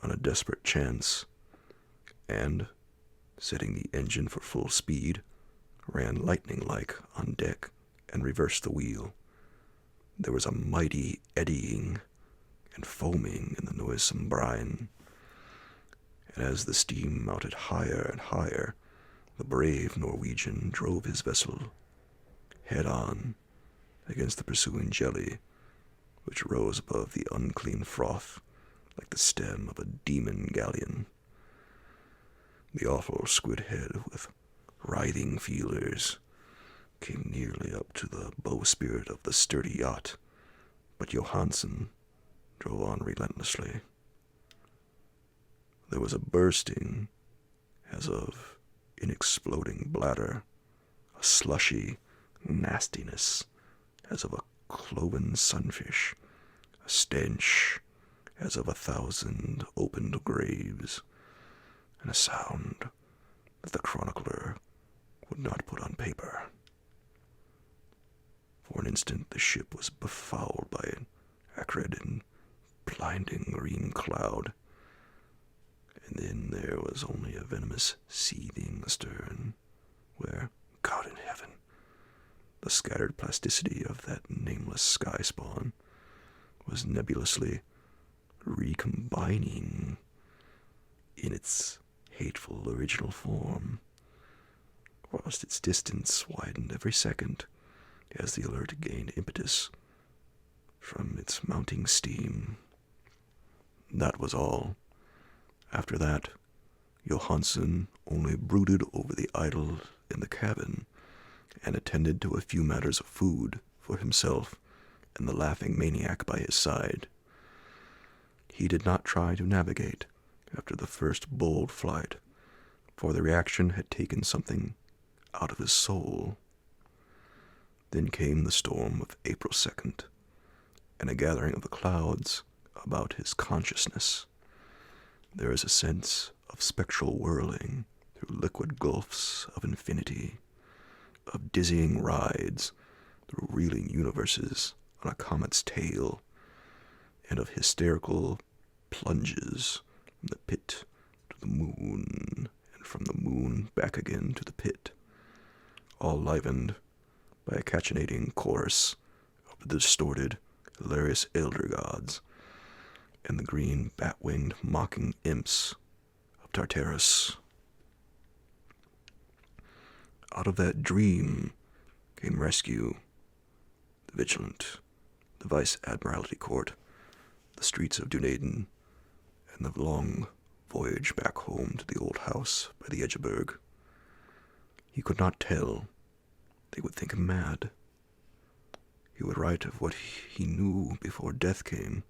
on a desperate chance, and, setting the engine for full speed, ran lightning-like on deck and reversed the wheel. There was a mighty eddying and foaming in the noisome brine, and as the steam mounted higher and higher, the brave Norwegian drove his vessel head-on against the pursuing jelly, which rose above the unclean froth like the stem of a demon galleon. The awful squid head with writhing feelers came nearly up to the bowsprit of the sturdy yacht, but Johansen drove on relentlessly. There was a bursting as of an exploding bladder, a slushy nastiness as of a cloven sunfish, a stench as of 1,000 opened graves, and a sound that the chronicler would not put on paper. For an instant the ship was befouled by an acrid and blinding green cloud, and then there was only a venomous seething astern, where, God in heaven, the scattered plasticity of that nameless sky spawn was nebulously recombining in its hateful original form, whilst its distance widened every second as the alert gained impetus from its mounting steam. That was all. After that, Johansen only brooded over the idol in the cabin and attended to a few matters of food for himself and the laughing maniac by his side. He did not try to navigate after the first bold flight, for the reaction had taken something out of his soul. Then came the storm of April 2nd, and a gathering of the clouds about his consciousness. There is a sense of spectral whirling through liquid gulfs of infinity, of dizzying rides through reeling universes on a comet's tail, and of hysterical plunges from the pit to the moon, and from the moon back again to the pit, all livened by a cachinnating chorus of the distorted, hilarious elder gods and the green bat-winged mocking imps of Tartarus. Out of that dream came rescue, the Vigilant, the Vice Admiralty Court, the streets of Dunedin, and the long voyage back home to the old house by the Edgeberg. He could not tell. They would think him mad. He would write of what he knew before death came.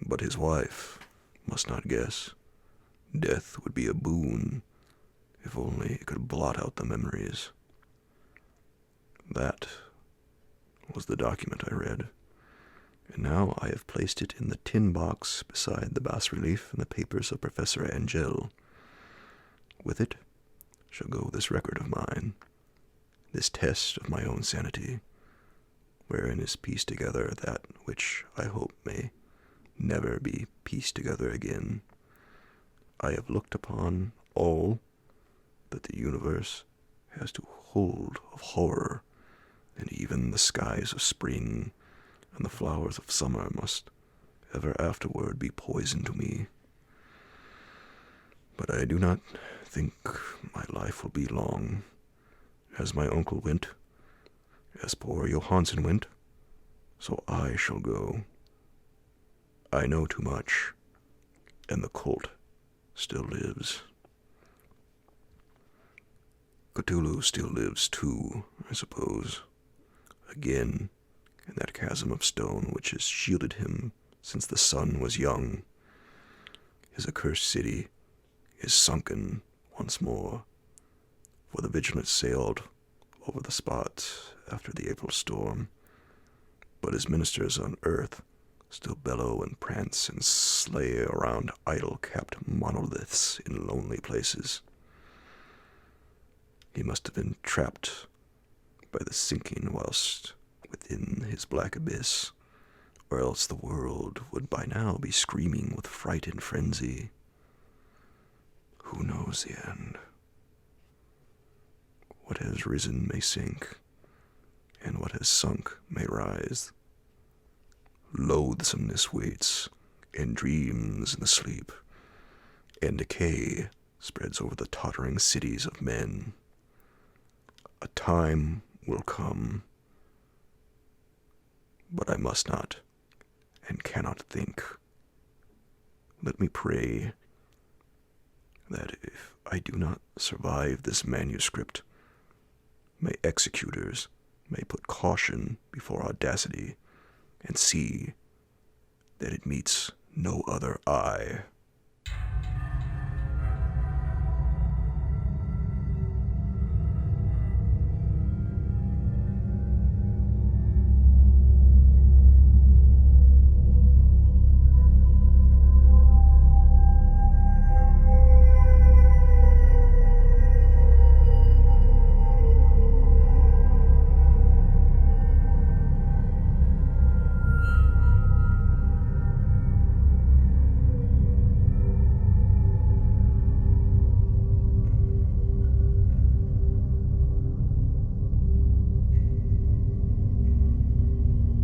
But his wife must not guess. Death would be a boon, if only it could blot out the memories. That was the document I read, and now I have placed it in the tin box beside the bas-relief and the papers of Professor Angel. With it shall go this record of mine, this test of my own sanity, wherein is pieced together that which I hope may never be pieced together again. I have looked upon all that the universe has to hold of horror, and even the skies of spring and the flowers of summer must ever afterward be poison to me. But I do not think my life will be long. As my uncle went, as poor Johansen went, so I shall go. I know too much, and the cult still lives. Cthulhu still lives too, I suppose, again in that chasm of stone which has shielded him since the sun was young. His accursed city is sunken once more, for the Vigilant sailed over the spot after the April storm, but his ministers on earth still bellow and prance and slay around idol-capped monoliths in lonely places. He must have been trapped by the sinking whilst within his black abyss, or else the world would by now be screaming with fright and frenzy. Who knows the end? What has risen may sink, and what has sunk may rise. Loathsomeness waits, and dreams in the sleep, and decay spreads over the tottering cities of men. A time will come, but I must not and cannot think. Let me pray that if I do not survive this manuscript, my executors may put caution before audacity and see that it meets no other eye.